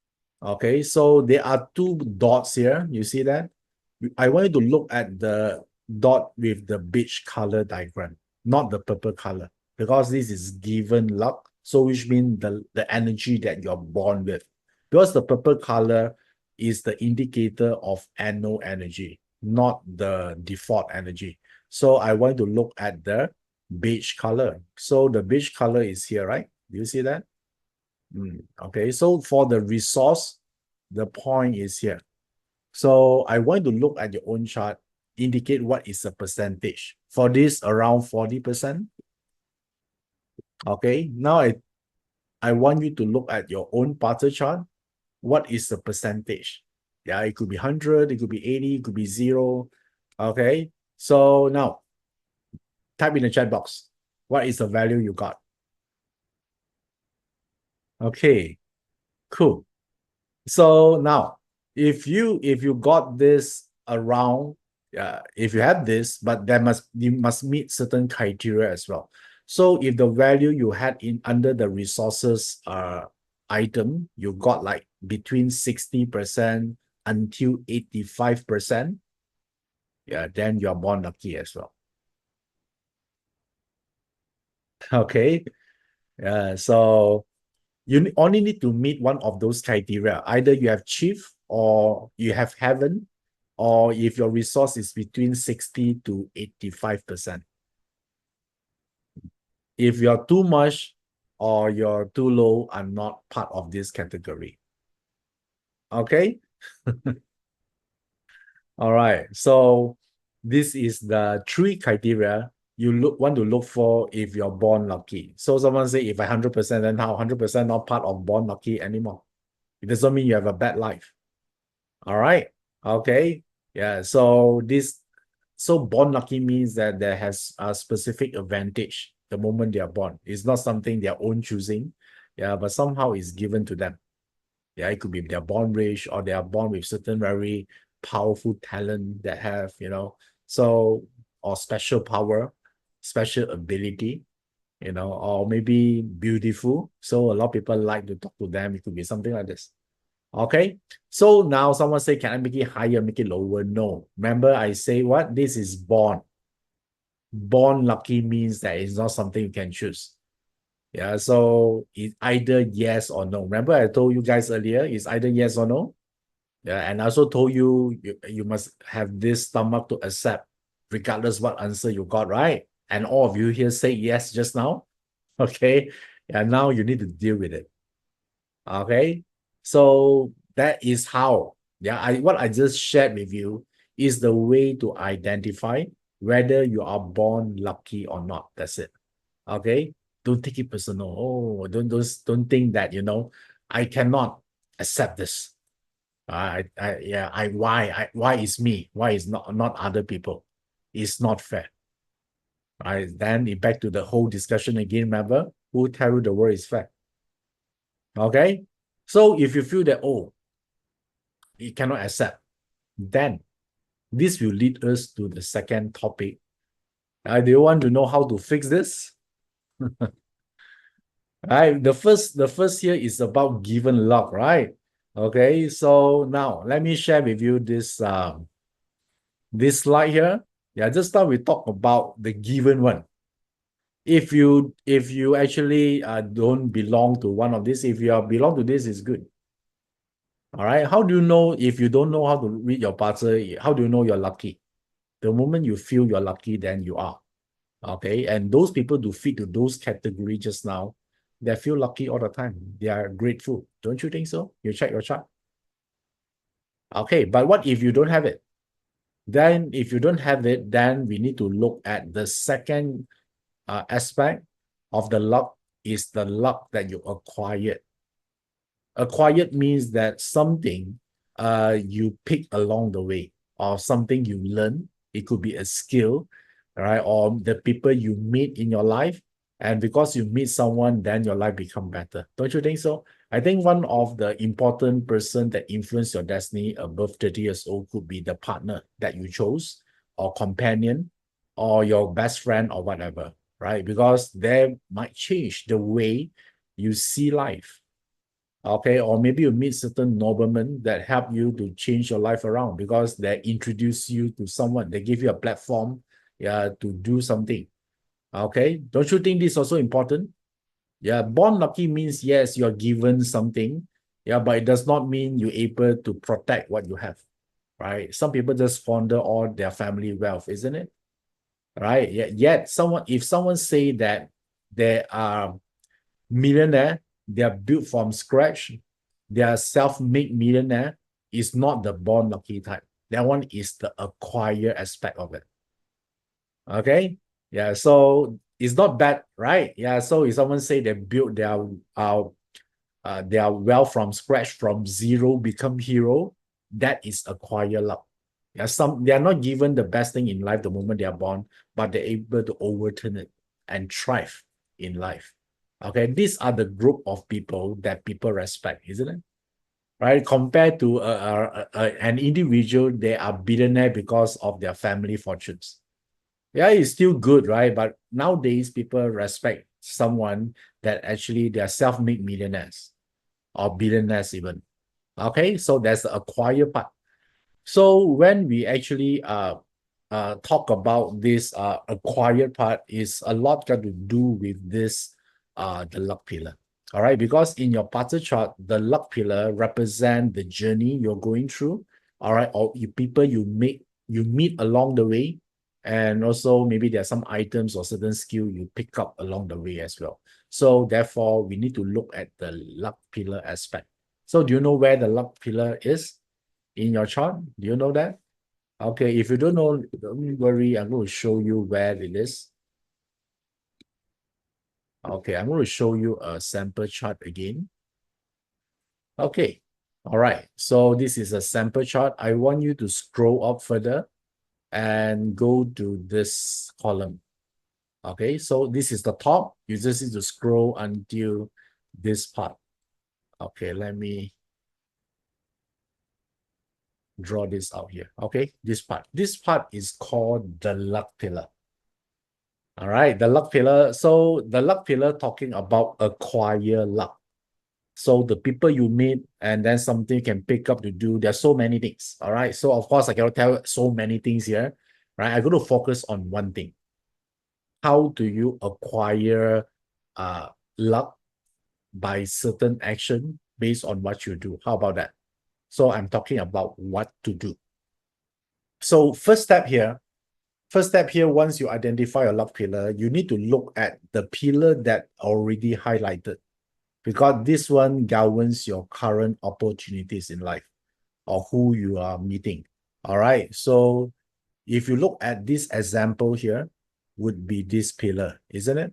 Okay, so there are two dots here. You see that? I want you to look at the dot with the beige color diagram, not the purple color, because this is given luck. So which means the energy that you're born with. Because the purple color is the indicator of annual energy, not the default energy. So I want to look at the beige color. So the beige color is here, right? Do you see that? Okay, so for the resource, the point is here. So I want to look at your own chart, indicate what is the percentage. For this, around 40%. Okay, now I want you to look at your own parter chart. What is the percentage? Yeah, it could be 100, it could be 80, it could be 0. Okay, so now type in the chat box. What is the value you got? Okay, cool. So now, if you got this around, if you have this, but you must meet certain criteria as well. So if the value you had in under the resources item, you got like between 60% until 85%, yeah, then you're born lucky as well. Okay. So you only need to meet one of those criteria. Either you have chief or you have heaven, or if your resource is between 60 to 85%. If you're too much or you're too low, I'm not part of this category. Okay? All right. So this is the three criteria you want to look for if you're born lucky. So someone say, if I 100%, then how 100% not part of born lucky anymore? It doesn't mean you have a bad life. All right. Okay. Yeah. So born lucky means that there has a specific advantage the moment they are born. It's not something their own choosing. Yeah, but somehow it's given to them. Yeah, it could be they're born rich or they are born with certain very powerful talent that have, so, or special power, special ability, or maybe beautiful. So a lot of people like to talk to them. It could be something like this. Okay, so now someone say, can I make it higher, make it lower? No. Remember, I say what? This is born. Born lucky means that it's not something you can choose. Yeah, so it's either yes or no. Remember, I told you guys earlier, it's either yes or no. Yeah, and I also told you, you must have this stomach to accept, regardless what answer you got, right? And all of you here say yes just now. Okay, and now you need to deal with it. Okay, so that is how, what I just shared with you is the way to identify whether you are born lucky or not. That's it. Okay, don't take it personal. Oh, don't think that I cannot accept this. Why is me? Why is not other people? It's not fair. All right, then back to the whole discussion again. Remember, who tell you the world is fair? Okay, so if you feel that, you cannot accept, then this will lead us to the second topic. Do you want to know how to fix this? right? The first here is about given luck, right? Okay, so now let me share with you this slide here. Yeah, just now we talk about the given one. If you actually don't belong to one of these, if you belong to this, is good. All right. How do you know if you don't know how to read your bazi? How do you know you're lucky? The moment you feel you're lucky, then you are. Okay. And those people who fit to those categories just now, they feel lucky all the time. They are grateful. Don't you think so? You check your chart. Okay. But what if you don't have it? Then if you don't have it, then we need to look at the second aspect of the luck is the luck that you acquired. Acquired means that something you pick along the way or something you learn. It could be a skill, right? Or the people you meet in your life. And because you meet someone, then your life become better. Don't you think so? I think one of the important person that influence your destiny above 30 years old could be the partner that you chose or companion or your best friend or whatever, right? Because they might change the way you see life. Okay, or maybe you meet certain noblemen that help you to change your life around because they introduce you to someone, they give you a platform, yeah, to do something. Okay, don't you think this is also important? Yeah, born lucky means yes, you're given something, yeah, but it does not mean you're able to protect what you have, right? Some people just squander all their family wealth, isn't it? Right? Yet someone, if someone say that they are millionaire, they are built from scratch, they are self-made millionaire, is not the born lucky type. That one is the acquire aspect of it. Okay. Yeah. So it's not bad, right? Yeah. So if someone say they built their wealth from scratch, from zero, become hero, that is acquire luck. Yeah, some they are not given the best thing in life the moment they are born, but they're able to overturn it and thrive in life. Okay, these are the group of people that people respect, isn't it? Right? Compared to an individual, they are billionaire because of their family fortunes. Yeah, it's still good, right? But nowadays, people respect someone that actually they are self-made millionaires or billionaires even. Okay, so that's the acquire part. So when we actually talk about this acquired part, is a lot got to do with this the luck pillar. All right, because in your party chart, the luck pillar represent the journey you're going through. All right, or you people you meet along the way, and also maybe there are some items or certain skill you pick up along the way as well. So therefore, we need to look at the luck pillar aspect. So do you know where the luck pillar is in your chart? Do you know that? Okay, if you don't know, don't worry, I'm going to show you where it is. Okay, I'm going to show you a sample chart again. Okay, all right. So this is a sample chart. I want you to scroll up further and go to this column. Okay, so this is the top. You just need to scroll until this part. Okay, let me draw this out here. Okay, this part. This part is called the luck pillar. All right, the luck pillar. So the luck pillar talking about acquire luck. So the people you meet and then something you can pick up to do. There's so many things. All right. So of course I cannot tell so many things here. Right. I'm going to focus on one thing. How do you acquire luck by certain action based on what you do? How about that? So I'm talking about what to do. So first step here, once you identify a luck pillar, you need to look at the pillar that already highlighted because this one governs your current opportunities in life or who you are meeting. All right. So if you look at this example here, would be this pillar, isn't it?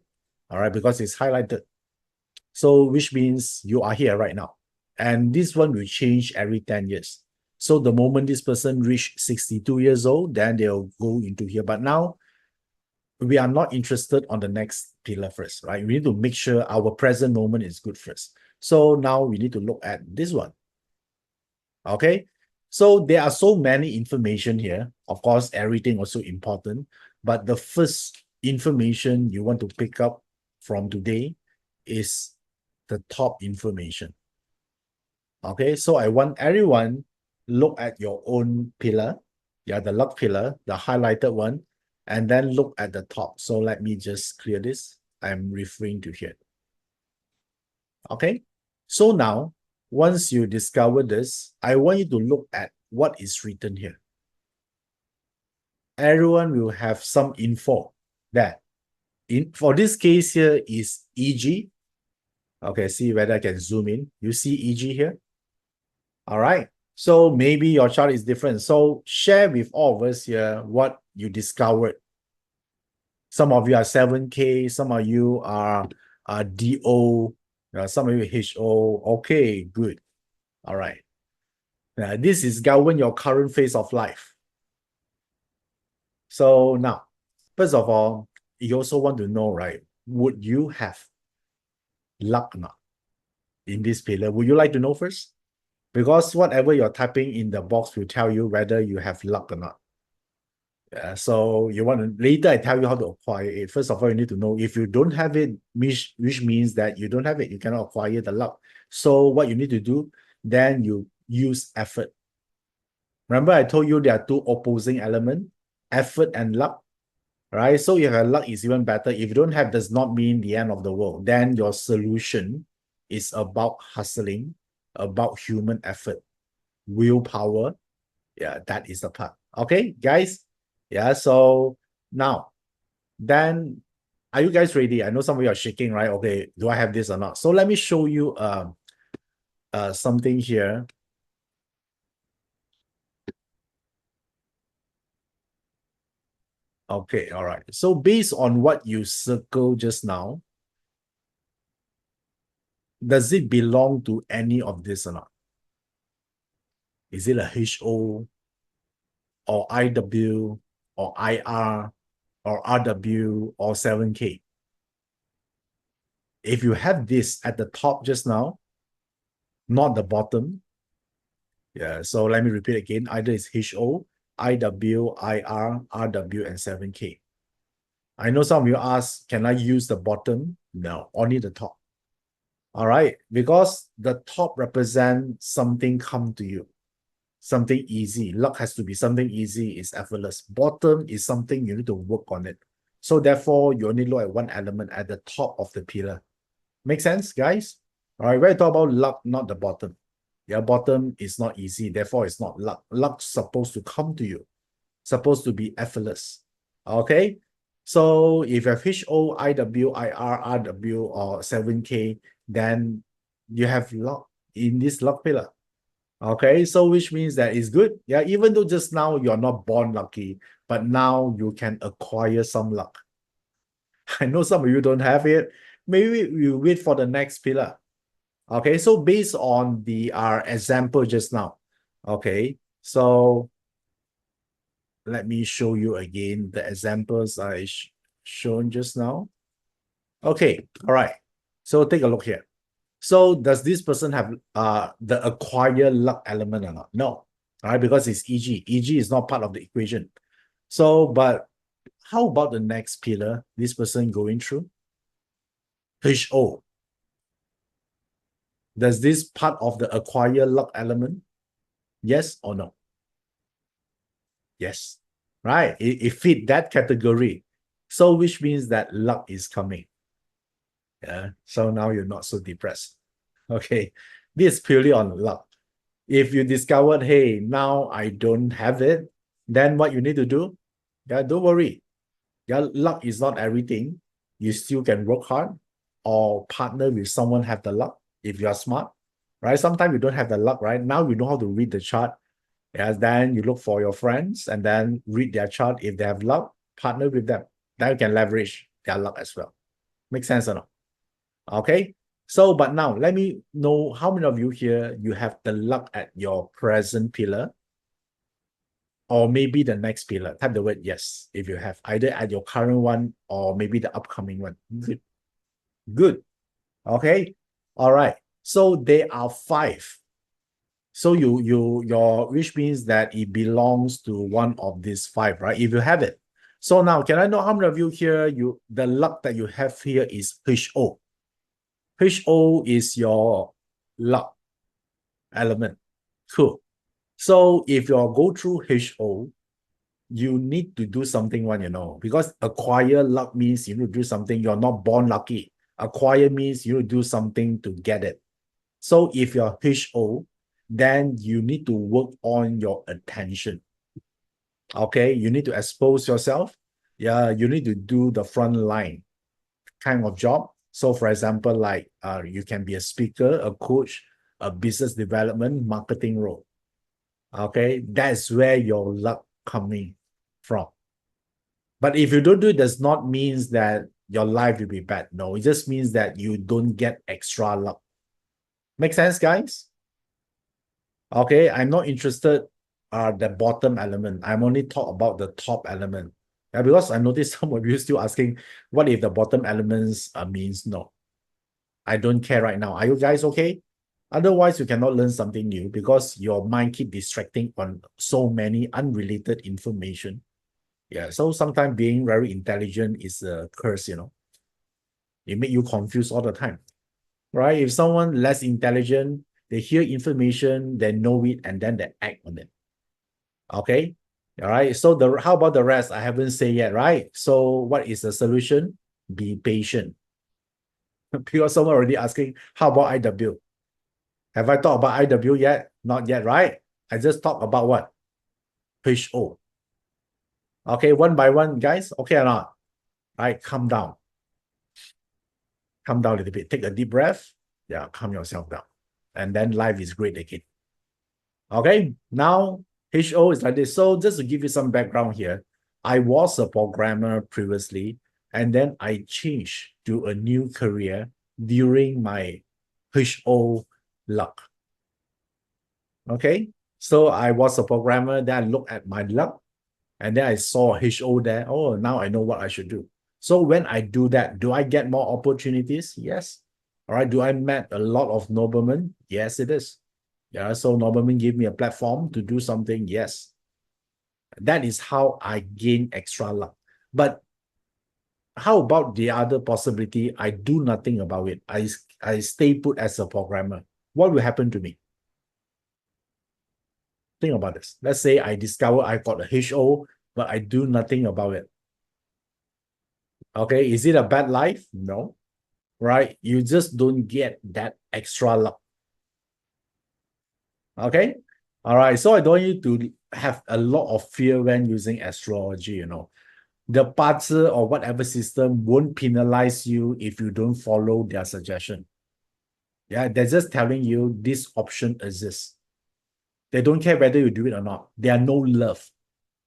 All right, because it's highlighted. So which means you are here right now. And this one will change every 10 years. So the moment this person reach 62 years old, then they'll go into here. But now we are not interested on the next pillar first, right? We need to make sure our present moment is good first. So now we need to look at this one. Okay. So there are so many information here. Of course, everything also important. But the first information you want to pick up from today is the top information. Okay, so I want everyone look at your own pillar. Yeah, the luck pillar, the highlighted one, and then look at the top. So let me just clear this. I'm referring to here. Okay, so now, once you discover this, I want you to look at what is written here. Everyone will have some info that for this case here is EG. Okay, see whether I can zoom in. You see EG here? All right. So maybe your chart is different. So share with all of us here what you discovered. Some of you are 7K, some of you are DO, some of you HO. Okay, good. All right. This is govern your current phase of life. So now, first of all, you also want to know, right? Would you have luck or not in this pillar? Would you like to know first? Because whatever you're typing in the box will tell you whether you have luck or not. So you want to, later I tell you how to acquire it. First of all, you need to know if you don't have it, which means that you don't have it, you cannot acquire the luck. So what you need to do, then you use effort. Remember I told you there are two opposing elements, effort and luck, right? So if you have luck is even better. If you don't have, does not mean the end of the world. Then your solution is about hustling, about human effort, willpower. Yeah, that is the part. Okay, guys? Yeah, so now, then, are you guys ready? I know some of you are shaking, right? Okay, do I have this or not? So let me show you something here. Okay, all right. So based on what you circled just now, does it belong to any of this or not? Is it a HO or IW or IR or RW or 7K? If you have this at the top just now, not the bottom, yeah, so let me repeat again. Either it's HO, IW, IR, RW, and 7K. I know some of you ask, can I use the bottom? No, only the top. All right, because the top represents something come to you, something easy. Luck has to be something easy, it's effortless. Bottom is something you need to work on it. So therefore, you only look at one element at the top of the pillar. Make sense, guys? All right, we're talking about luck, not the bottom. Your bottom is not easy, therefore it's not luck. Luck's supposed to come to you, supposed to be effortless. Okay? So if you have HO, IW, IR, RW, or 7K, then you have luck in this luck pillar. Okay, so which means that it's good. Yeah, even though just now you're not born lucky, but now you can acquire some luck. I know some of you don't have it. Maybe you wait for the next pillar. Okay, so based on the example just now. Okay, so let me show you again the examples I shown just now. Okay, all right. So take a look here. So does this person have the acquired luck element or not? No, all right, because it's EG. EG is not part of the equation. So, but how about the next pillar this person going through? HO. Does this part of the acquired luck element? Yes or no? Yes, right? It fit that category. So which means that luck is coming. Yeah, so now you're not so depressed. Okay, this is purely on luck. If you discovered, hey, now I don't have it, then what you need to do? Yeah, don't worry. Yeah, luck is not everything. You still can work hard or partner with someone have the luck if you are smart, right? Sometimes you don't have the luck, right? Now you know how to read the chart. Yes, then you look for your friends and then read their chart. If they have luck, partner with them. Then you can leverage their luck as well. Make sense or not? Okay. So, but now let me know how many of you here you have the luck at your present pillar or maybe the next pillar. Type the word yes if you have either at your current one or maybe the upcoming one. Good. Good. Okay. All right. So there are 5. So which means that it belongs to one of these 5, right? If you have it. So now, can I know how many of you here, the luck that you have here is HO? HO is your luck element. Cool. So if you go through HO, you need to do something because acquire luck means you need to do something. You're not born lucky. Acquire means you do something to get it. So if you're HO, then you need to work on your attention. Okay, you need to expose yourself. Yeah, you need to do the front line kind of job. So for example, like you can be a speaker, a coach, a business development, marketing role. Okay, that's where your luck coming from. But if you don't do it, does not mean that your life will be bad. No, it just means that you don't get extra luck. Make sense, guys? Okay, I'm not interested the bottom element. I'm only talk about the top element. Yeah, because I noticed some of you still asking, what if the bottom elements means no? I don't care right now. Are you guys okay? Otherwise, you cannot learn something new because your mind keep distracting on so many unrelated information. Yeah, so sometimes being very intelligent is a curse, It make you confused all the time, right? If someone less intelligent, they hear information, they know it, and then they act on it. Okay, all right. So how about the rest? I haven't said yet, right? So what is the solution? Be patient. Because someone already asking, how about IW? Have I talked about IW yet? Not yet, right? I just talked about what? HO. Okay, one by one, guys. Okay or not? All right, calm down. Calm down a little bit. Take a deep breath. Yeah, calm yourself down. And then life is great again. Okay, now HO is like this. So just to give you some background here, I was a programmer previously, and then I changed to a new career during my HO luck. Okay, so I was a programmer, then I looked at my luck, and then I saw HO there. Oh, now I know what I should do. So when I do that, do I get more opportunities? Yes. All right. Do I met a lot of noblemen? Yes, it is. Yeah. So noblemen give me a platform to do something. Yes. That is how I gain extra luck. But how about the other possibility? I do nothing about it. I stay put as a programmer. What will happen to me? Think about this. Let's say I discover I got a HO, but I do nothing about it. Okay, is it a bad life? No, right? You just don't get that extra luck. Okay, all right. So I don't want you to have a lot of fear when using astrology. The bazi or whatever system won't penalize you if you don't follow their suggestion. Yeah, they're just telling you this option exists. They don't care whether you do it or not. There are no love,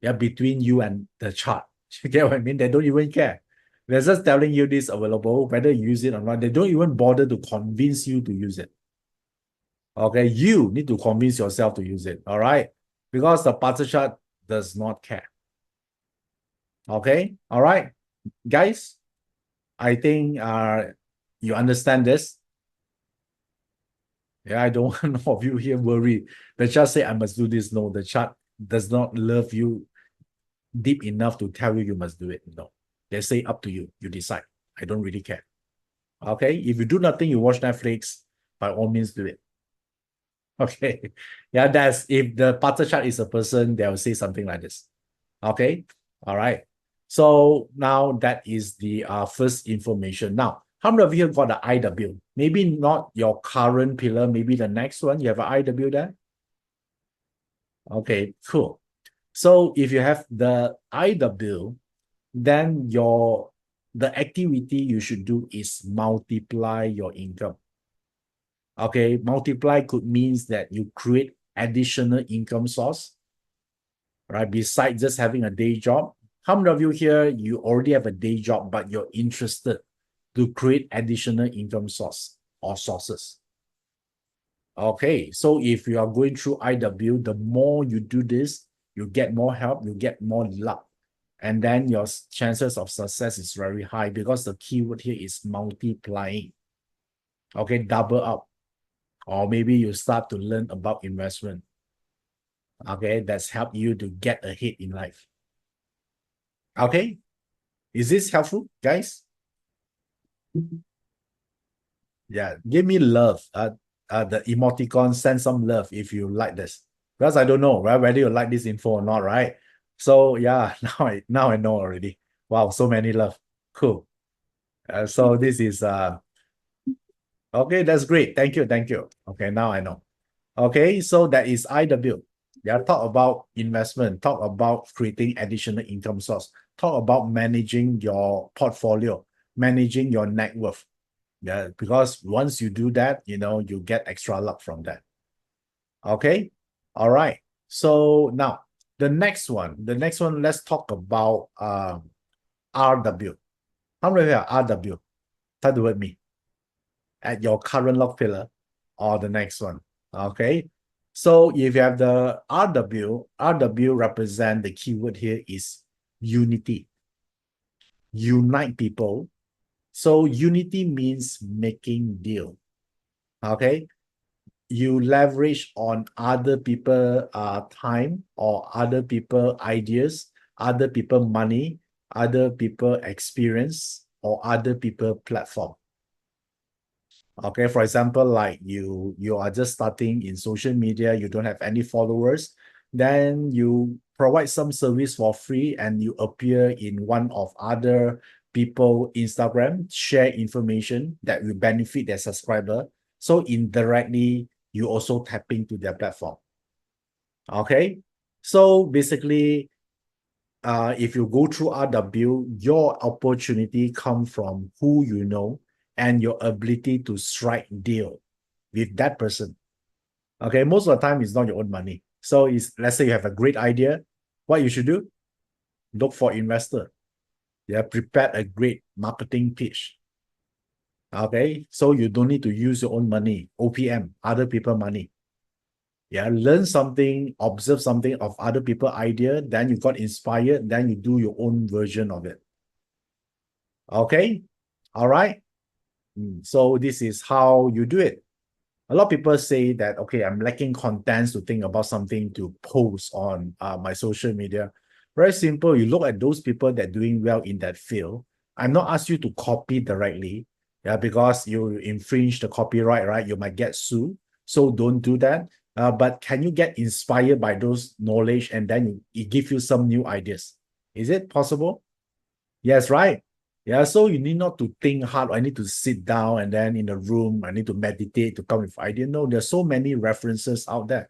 between you and the chart. You get what I mean? They don't even care. They're just telling you this available, whether you use it or not. They don't even bother to convince you to use it. Okay, you need to convince yourself to use it. All right, because the bazi chart does not care. Okay, all right, guys. I think you understand this. Yeah, I don't want all of you here worry. The chart say I must do this. No, the chart does not love you deep enough to tell you must do it. No, they say up to you. You decide. I don't really care. Okay, if you do nothing, you watch Netflix, by all means do it. Okay, yeah, that's if the bazi chart is a person, they'll say something like this. Okay, all right. So now that is the first information. Now, how many of you have got the IW? Maybe not your current pillar, maybe the next one. You have an IW there? Okay, cool. So if you have the IW, then the activity you should do is multiply your income. Okay, multiply could means that you create additional income source, right? Besides just having a day job. How many of you here, you already have a day job, but you're interested to create additional income source or sources? Okay, so if you are going through IW, the more you do this, you get more help, you get more luck. And then your chances of success is very high because the keyword here is multiplying. Okay, double up. Or maybe you start to learn about investment. Okay, that's helped you to get ahead in life. Okay, is this helpful, guys? Yeah, give me love. The emoticon, send some love if you like this. Because I don't know, right, whether you like this info or not, right? So yeah, now I know already. Wow, so many love. Cool. So this is okay, that's great. Thank you, thank you. Okay, now I know. Okay, so that is IW. Yeah, talk about investment, talk about creating additional income source, talk about managing your portfolio, managing your net worth. Yeah, because once you do that, you get extra luck from that. Okay. All right. So now the next one, let's talk about RW. How many are RW? Type the word me at your current log pillar or the next one. Okay. So if you have the RW represent the keyword here is unity, unite people. So unity means making deal. Okay. You leverage on other people time or other people ideas, other people money, other people experience, or other people platform. Okay, for example, like you are just starting in social media, you don't have any followers, then you provide some service for free and you appear in one of other people Instagram, share information that will benefit their subscriber. So indirectly, you also tap into their platform. Okay. So basically, if you go through RW, your opportunity come from who you know and your ability to strike deal with that person. Okay, most of the time it's not your own money. So it's, let's say you have a great idea, what you should do? Look for investor. Yeah, prepare a great marketing pitch. Okay, so you don't need to use your own money, OPM, other people money. Yeah, learn something, observe something of other people idea, then you got inspired, then you do your own version of it. Okay, all right. So this is how you do it. A lot of people say that, okay, I'm lacking contents to think about something to post on my social media. Very simple. You look at those people that are doing well in that field. I'm not asked you to copy directly, yeah, because you infringe the copyright, right? You might get sued. So don't do that. But can you get inspired by those knowledge and then it give you some new ideas? Is it possible? Yes, right. Yeah, so you need not to think hard. I need to sit down and then in the room, I need to meditate to come with idea. No, there's so many references out there.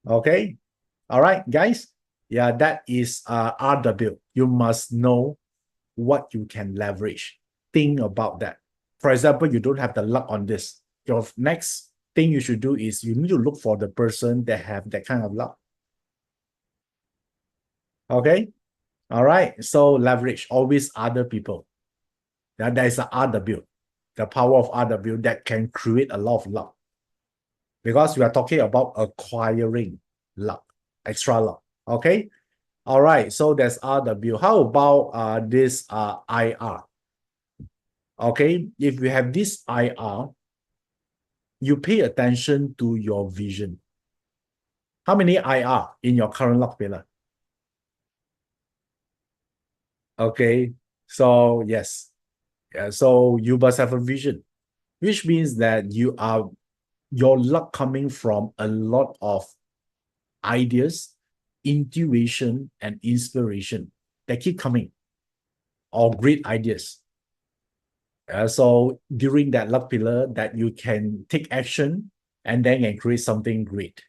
Okay. All right, guys. Yeah, that is RW. You must know what you can leverage. Think about that. For example, you don't have the luck on this. Your next thing you should do is you need to look for the person that have that kind of luck. Okay. All right. So leverage always other people. That is the RW, the power of RW that can create a lot of luck. Because we are talking about acquiring luck, extra luck. Okay. All right. So that's RW. How about this IR? Okay. If you have this IR, you pay attention to your vision. How many IR in your current luck pillar? Okay. So yes. Yeah, so you must have a vision, which means that your luck coming from a lot of ideas, intuition, and inspiration that keep coming, or great ideas. So during that luck pillar, that you can take action and then can create something great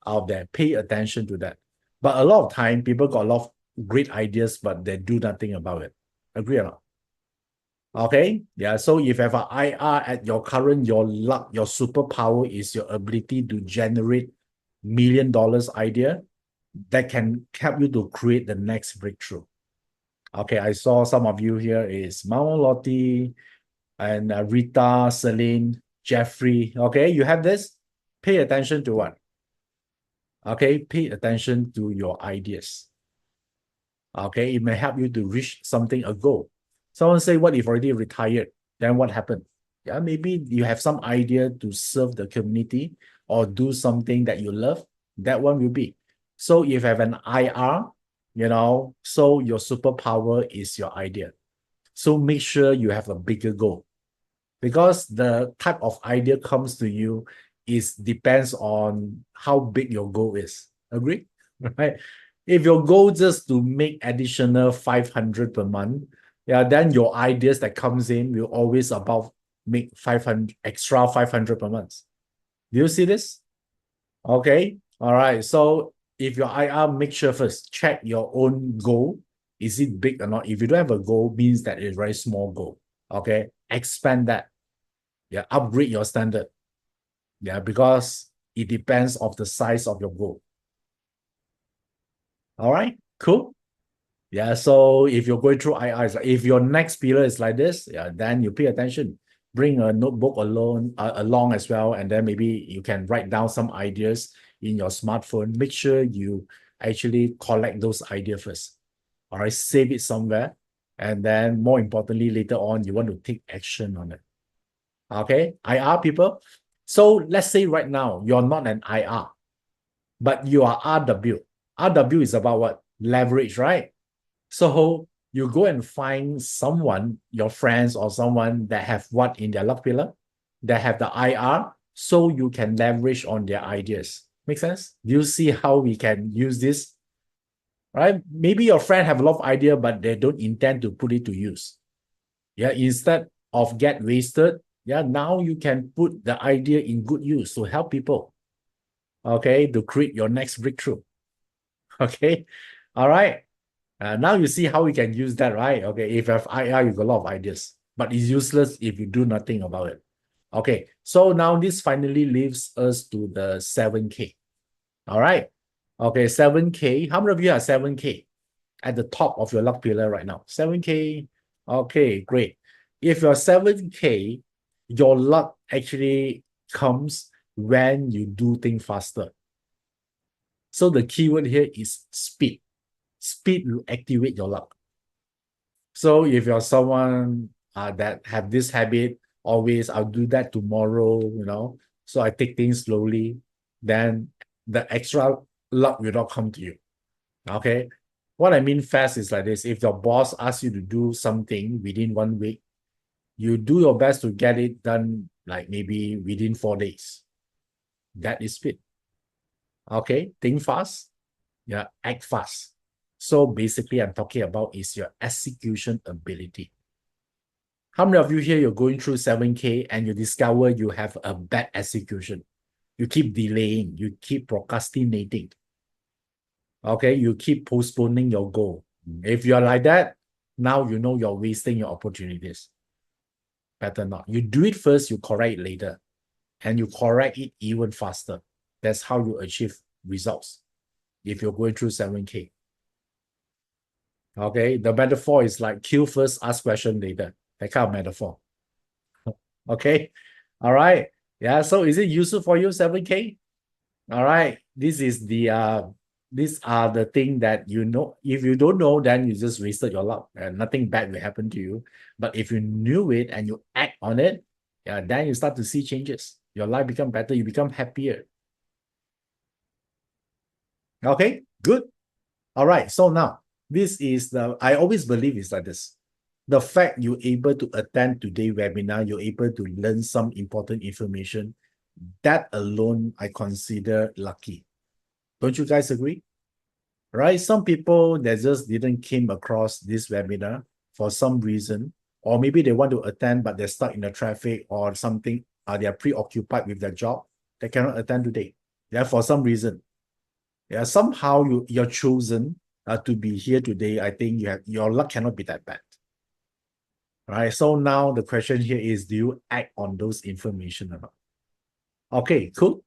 out there. Pay attention to that. But a lot of time, people got a lot of great ideas, but they do nothing about it. Agree or not? Okay. Yeah. So if you have an IR at your current, your luck, your superpower is your ability to generate $1 million idea that can help you to create the next breakthrough. Okay, I saw some of you here is Mama Lottie and Rita, Celine, Jeffrey. Okay, you have this. Pay attention to what? Okay, pay attention to your ideas. Okay, it may help you to reach something a goal. Someone say, what if already retired? Then what happened? Yeah, maybe you have some idea to serve the community or do something that you love. That one will be. So if you have an IR, so your superpower is your idea. So make sure you have a bigger goal. because the type of idea comes to you depends on how big your goal is. Agree? Right? If your goal just to make additional 500 per month, yeah, then your ideas that comes in will always about make 500 extra 500 per month. Do you see this? Okay. All right. So if your IR, make sure first check your own goal. Is it big or not? If you don't have a goal, means that it's a very small goal. Okay. Expand that. Yeah. Upgrade your standard. Yeah. Because it depends of the size of your goal. All right. Cool. Yeah. So if you're going through IR, if your next pillar is like this, yeah, then you pay attention. Bring a notebook along as well, and then maybe you can write down some ideas in your smartphone. Make sure you actually collect those ideas first. All right, save it somewhere, and then more importantly, later on, you want to take action on it. Okay, IR people. So let's say right now you're not an IR, but you are RW. RW is about what? Leverage, right? So you go and find someone, your friends or someone that have what in their luck pillar, that have the IR, so you can leverage on their ideas. Make sense? Do you see how we can use this? Right? Maybe your friend have a lot of idea, but they don't intend to put it to use. Yeah, instead of get wasted, yeah, now you can put the idea in good use to help people. Okay, to create your next breakthrough. Okay, all right. Now you see how we can use that, right? Okay, if you have IR, you got a lot of ideas, but it's useless if you do nothing about it. Okay, so now this finally leaves us to the 7K. All right. Okay, 7K. How many of you are 7K at the top of your luck pillar right now? 7K. Okay, great. If you're 7K, your luck actually comes when you do things faster. So the keyword here is speed. Speed will activate your luck. So if you're someone that have this habit, always I'll do that tomorrow, so I take things slowly, then the extra luck will not come to you. Okay. What I mean fast is like this. If your boss asks you to do something within 1 week, you do your best to get it done like maybe within 4 days. That is speed. Okay. Think fast. Yeah. Act fast. So basically, I'm talking about is your execution ability. How many of you here, you're going through 7K and you discover you have a bad execution? You keep delaying, you keep procrastinating. Okay, you keep postponing your goal. If you're like that, now you know you're wasting your opportunities. Better not. You do it first, you correct it later. And you correct it even faster. That's how you achieve results if you're going through 7K. Okay, the metaphor is like kill first, ask question later. That kind of metaphor. Okay, all right. Yeah, so is it useful for you, 7K? All right, these are the thing that you know. If you don't know, then you just wasted your luck and nothing bad will happen to you. But if you knew it and you act on it, yeah, then you start to see changes. Your life become better, you become happier. Okay, good. All right, so now this is I always believe it's like this. The fact you're able to attend today's webinar, you're able to learn some important information, that alone I consider lucky. Don't you guys agree? Right? Some people that just didn't came across this webinar for some reason, or maybe they want to attend but they're stuck in the traffic or something, they are preoccupied with their job, they cannot attend today. Yeah, for some reason. Yeah, somehow you're chosen to be here today. I think your luck cannot be that bad. Right? So now the question here is, do you act on those information or not? Okay, cool.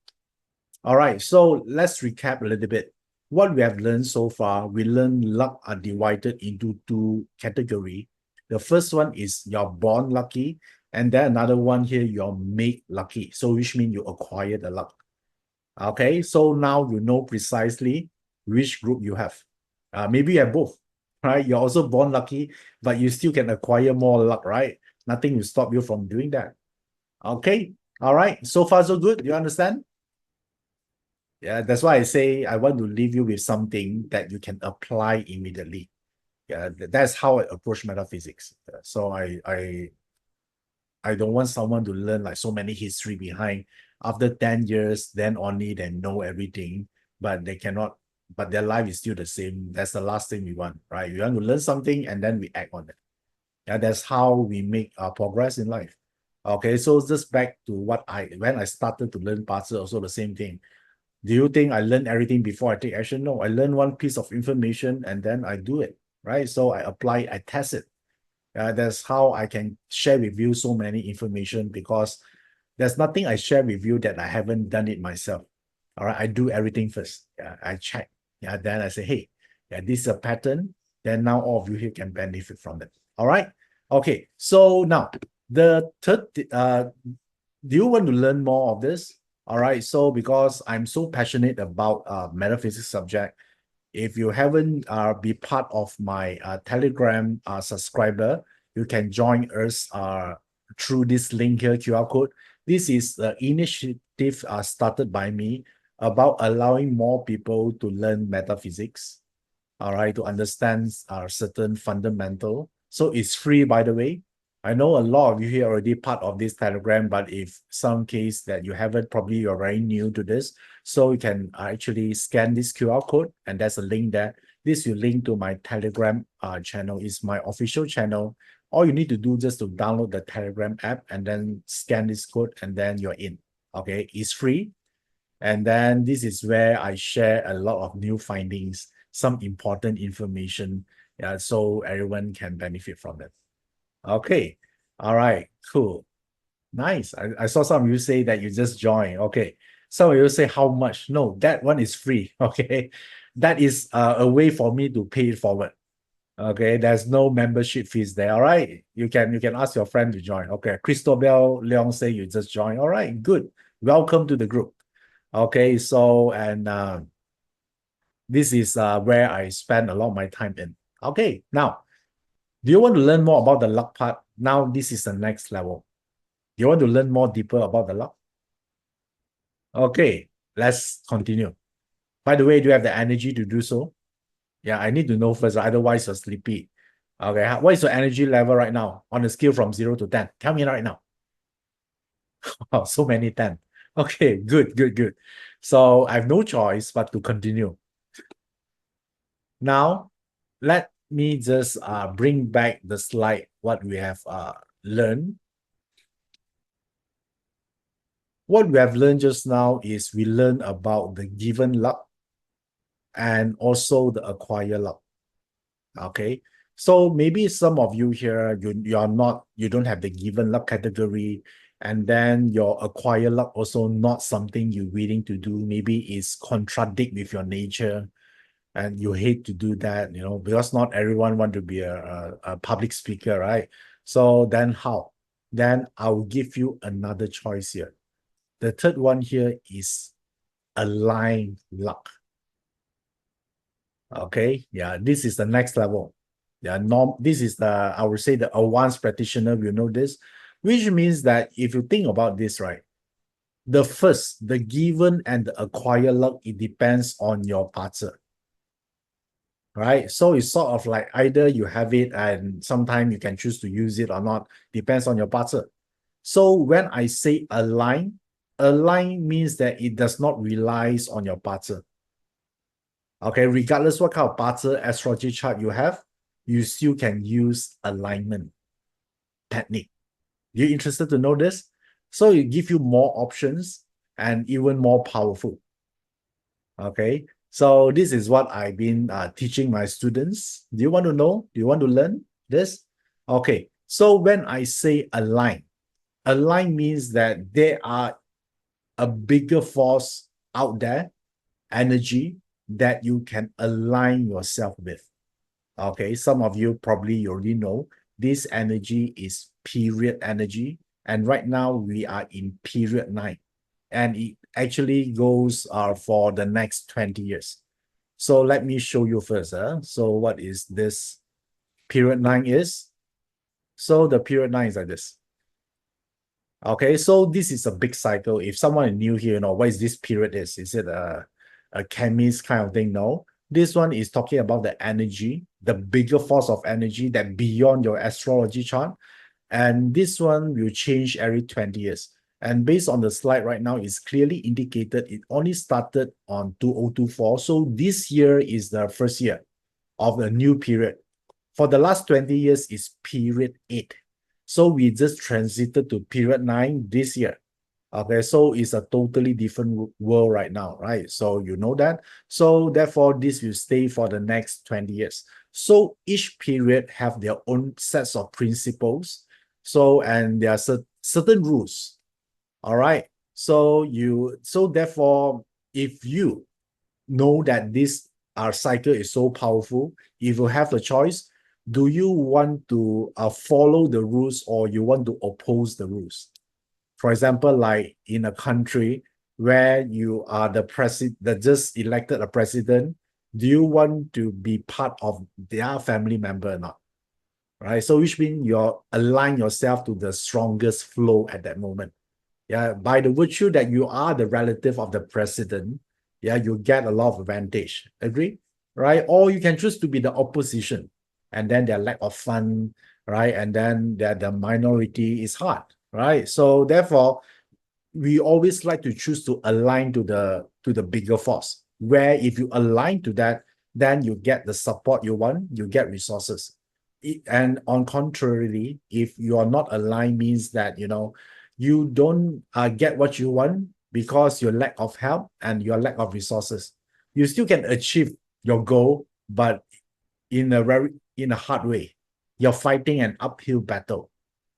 All right, so let's recap a little bit. What we have learned so far, we learned luck are divided into two categories. The first one is you're born lucky, and then another one here, you're made lucky. So which means you acquire the luck. Okay, so now you know precisely which group you have. Maybe you have both, right? You're also born lucky, but you still can acquire more luck, right? Nothing will stop you from doing that. Okay, all right. So far, so good. You understand? Yeah, that's why I say I want to leave you with something that you can apply immediately. Yeah, that's how I approach metaphysics. So I I don't want someone to learn like so many history behind. After 10 years, then only they know everything, but they cannot, but their life is still the same. That's the last thing we want, right? We want to learn something and then we act on it. Yeah, that's how we make our progress in life. Okay, so just back to when I started to learn parts, also the same thing. Do you think I learn everything before I take action? No, I learn one piece of information and then I do it, right? So I apply, I test it. That's how I can share with you so many information, because there's nothing I share with you that I haven't done it myself. All right, I do everything first. Yeah, I check. Yeah, then I say, hey, yeah, this is a pattern. Then now all of you here can benefit from it. All right. Okay. So now the third, do you want to learn more of this? All right. So because I'm so passionate about metaphysics subject, if you haven't be part of my Telegram subscriber, you can join us through this link here, QR code. This is the initiative started by me about allowing more people to learn metaphysics, all right, to understand certain fundamental. So it's free, by the way. I know a lot of you here already part of this Telegram, but if some case that you haven't, probably you're very new to this, so you can actually scan this QR code, and there's a link there. This will link to my Telegram channel. Is my official channel. All you need to do just to download the Telegram app and then scan this code, and then you're in. Okay, it's free. And then this is where I share a lot of new findings, some important information, so everyone can benefit from it. Okay. All right. Cool. Nice. I saw some of you say that you just joined. Okay. Some of you say how much? No, that one is free. Okay. That is a way for me to pay it forward. Okay. There's no membership fees there. All right. You can ask your friend to join. Okay. Christobel Leong say you just joined. All right. Good. Welcome to the group. Okay. So, and this is where I spend a lot of my time in. Okay. Now, do you want to learn more about the luck part? Now, this is the next level. Do you want to learn more deeper about the luck? Okay, let's continue. By the way, do you have the energy to do so? Yeah, I need to know first, otherwise you're sleepy. Okay, what is your energy level right now on a scale from 0 to 10? Tell me right now. Oh, so many 10. Okay, good, good, good. So I have no choice but to continue. Now, let me just bring back the slide, what we have learned. What we have learned just now is we learned about the given luck and also the acquired luck. Okay. So maybe some of you here, you don't have the given luck category, and then your acquired luck also not something you're willing to do. Maybe it's contradict with your nature and you hate to do that, because not everyone want to be a public speaker, right? So then how? Then I'll give you another choice here. The third one here is aligned luck. Okay, yeah, this is the next level. Yeah, this is I would say the advanced practitioner will know this, which means that if you think about this, right, the given and the acquired luck, it depends on your partner, right? So it's sort of like either you have it and sometimes you can choose to use it or not, depends on your partner. So when I say align means that it does not rely on your partner. Okay, regardless what kind of partner astrology chart you have, you still can use alignment technique. You interested to know this? So it give you more options and even more powerful. Okay, so this is what I've been teaching my students. Do you want to know? Do you want to learn this? Okay, so when I say align means that there are a bigger force out there, energy that you can align yourself with. Okay, some of you probably already know this energy is period energy, and right now we are in period 9, and it actually goes for the next 20 years. So let me show you first. So what is this period 9 is? So the period 9 is like this. Okay, so this is a big cycle. If someone is new here, what is this period is? Is it a chemist kind of thing? No. This one is talking about the energy, the bigger force of energy that beyond your astrology chart. And this one will change every 20 years. And based on the slide right now, it's clearly indicated it only started on 2024. So this year is the first year of the new period. For the last 20 years is period 8. So we just transited to period 9 this year. Okay, so it's a totally different world right now, right? So you know that. So therefore, this will stay for the next 20 years. So each period have their own sets of principles. So, and there are certain rules. All right. So therefore, if you know that this our cycle is so powerful, if you have a choice, do you want to follow the rules or you want to oppose the rules? For example, like in a country where you are the president that just elected a president, do you want to be part of their family member or not? Right. So which means you align yourself to the strongest flow at that moment. Yeah, by the virtue that you are the relative of the president, yeah, you get a lot of advantage. Agree? Right? Or you can choose to be the opposition, and then their lack of fun, right? And then the minority is hard, right? So therefore, we always like to choose to align to the bigger force. Where if you align to that, then you get the support you want, you get resources. And on contrary, if you are not aligned, means that you don't get what you want because your lack of help and your lack of resources. You still can achieve your goal, but in a hard way. You're fighting an uphill battle.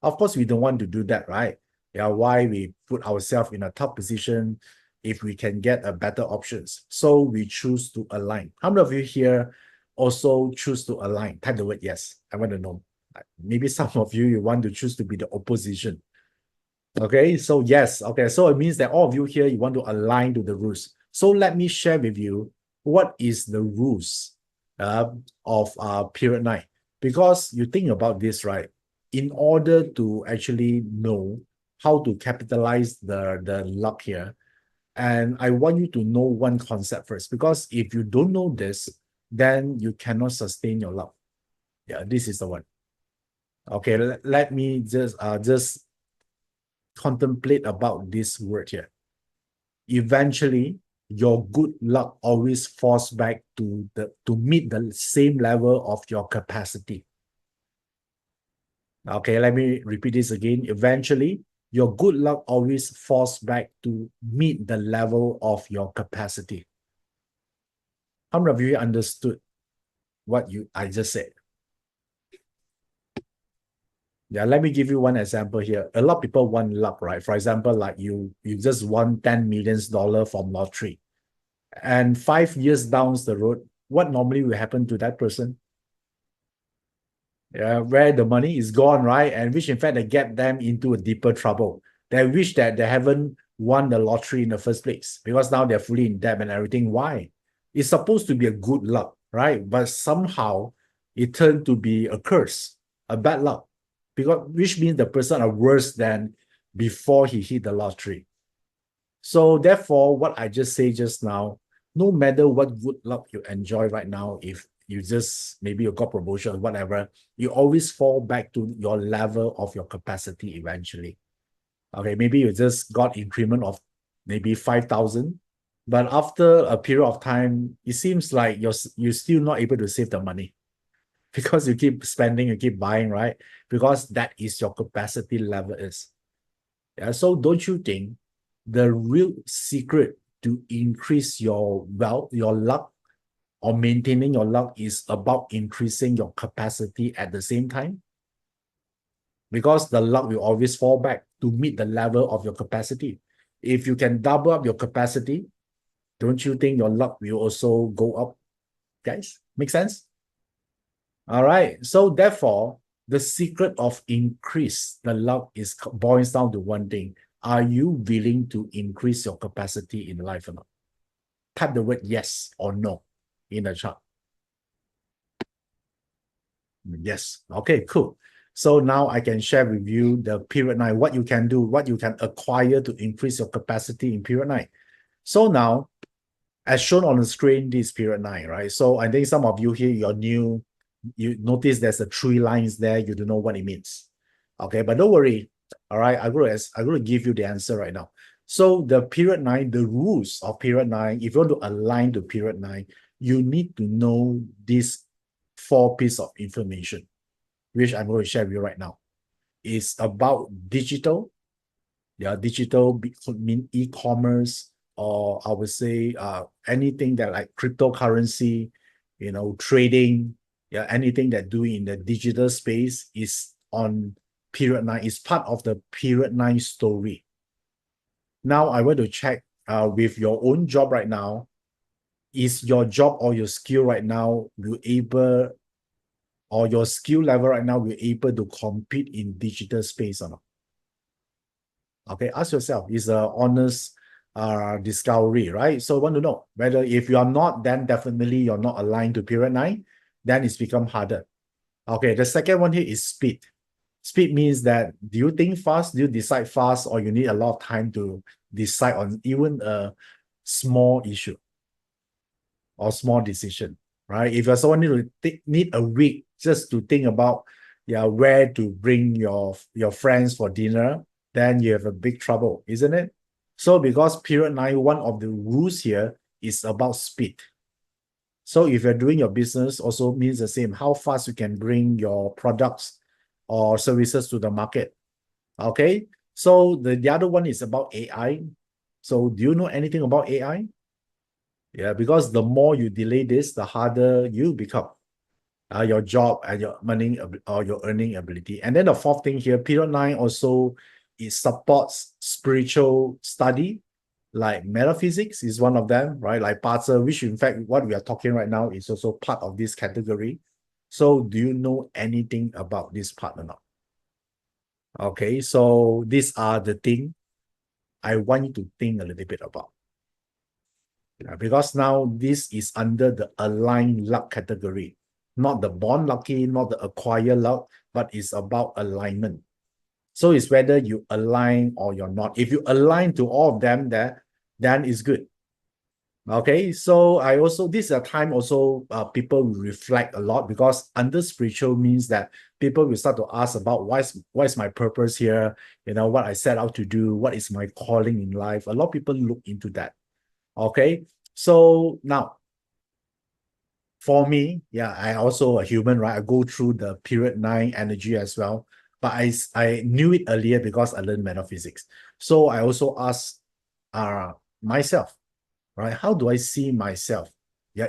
Of course, we don't want to do that, right? Yeah, why we put ourselves in a tough position if we can get a better options. So we choose to align. How many of you here also choose to align? Type the word yes. I want to know. Maybe some of you want to choose to be the opposition. Okay, so yes. Okay, so it means that all of you here, you want to align to the rules. So let me share with you what is the rules of period 9. Because you think about this, right? In order to actually know how to capitalize the luck here, and I want you to know one concept first, because if you don't know this, then you cannot sustain your luck. Yeah, this is the one. Okay, let me just contemplate about this word here. Eventually, your good luck always falls back to meet the same level of your capacity. Okay, let me repeat this again. Eventually, your good luck always falls back to meet the level of your capacity. How many of you understood what I just said? Yeah, let me give you one example here. A lot of people want luck, right? For example, like you just won $10 million from lottery. And 5 years down the road, what normally will happen to that person? Yeah, where the money is gone, right? And which in fact they get them into a deeper trouble. They wish that they haven't won the lottery in the first place because now they're fully in debt and everything. Why? It's supposed to be a good luck, right? But somehow it turned to be a curse, a bad luck, because which means the person are worse than before he hit the lottery. So therefore, what I just say just now, no matter what good luck you enjoy right now, if you just maybe you got promotion or whatever, you always fall back to your level of your capacity eventually. Okay, maybe you just got increment of maybe 5,000, but after a period of time, it seems like you're still not able to save the money because you keep spending, you keep buying, right? Because that is your capacity level is. Yeah, so don't you think the real secret to increase your wealth, your luck, or maintaining your luck is about increasing your capacity at the same time? Because the luck will always fall back to meet the level of your capacity. If you can double up your capacity, don't you think your luck will also go up? Guys, make sense? All right. So therefore, the secret of increase the luck boils down to one thing. Are you willing to increase your capacity in life or not? Type the word yes or no in the chat. Yes. Okay, cool. So now I can share with you the period 9, what you can do, what you can acquire to increase your capacity in period 9. So now, as shown on the screen, this period 9, right? So I think some of you here, you're new, you notice there's the 3 lines there, you don't know what it means. Okay, but don't worry. All right, I'm going to give you the answer right now. So the period 9, the rules of period 9, if you want to align to period 9, you need to know these 4 pieces of information, which I'm going to share with you right now. It's about digital. Yeah, digital could mean e-commerce, or I would say anything that like cryptocurrency, trading. Yeah, anything that doing in the digital space is on period 9, is part of the period 9 story. Now I want to check with your own job right now. Is your job or your skill right now you able, or your skill level right now you able to compete in digital space or not? Okay, ask yourself. It's a honest discovery, right? So I want to know whether if you are not, then definitely you're not aligned to period 9, then it's become harder. Okay, the second one here is speed. Speed means that do you think fast, do you decide fast, or you need a lot of time to decide on even a small issue or small decision, right? If you're someone need a week just to think about where to bring your friends for dinner, then you have a big trouble, isn't it? So because period 9, one of the rules here is about speed. So if you're doing your business, also means the same, how fast you can bring your products or services to the market. Okay, so the other one is about AI. So do you know anything about AI? Yeah, because the more you delay this, the harder you become your job and your money or your earning ability. And then the fourth thing here, period 9 also, it supports spiritual study, like metaphysics is one of them, right? Like bazi, which in fact what we are talking right now is also part of this category. So do you know anything about this part or not? Okay, so these are the things I want you to think a little bit about. Because now this is under the aligned luck category, not the born lucky, not the acquired luck, but it's about alignment. So it's whether you align or you're not. If you align to all of them, then it's good. Okay, so I also, this is a time also people reflect a lot, because under spiritual means that people will start to ask about what's my purpose here, what I set out to do, what is my calling in life. A lot of people look into that. Okay, so now for me, I also a human, right? I go through the period 9 energy as well, but I knew it earlier because I learned metaphysics. So I also asked myself, right? How do I see myself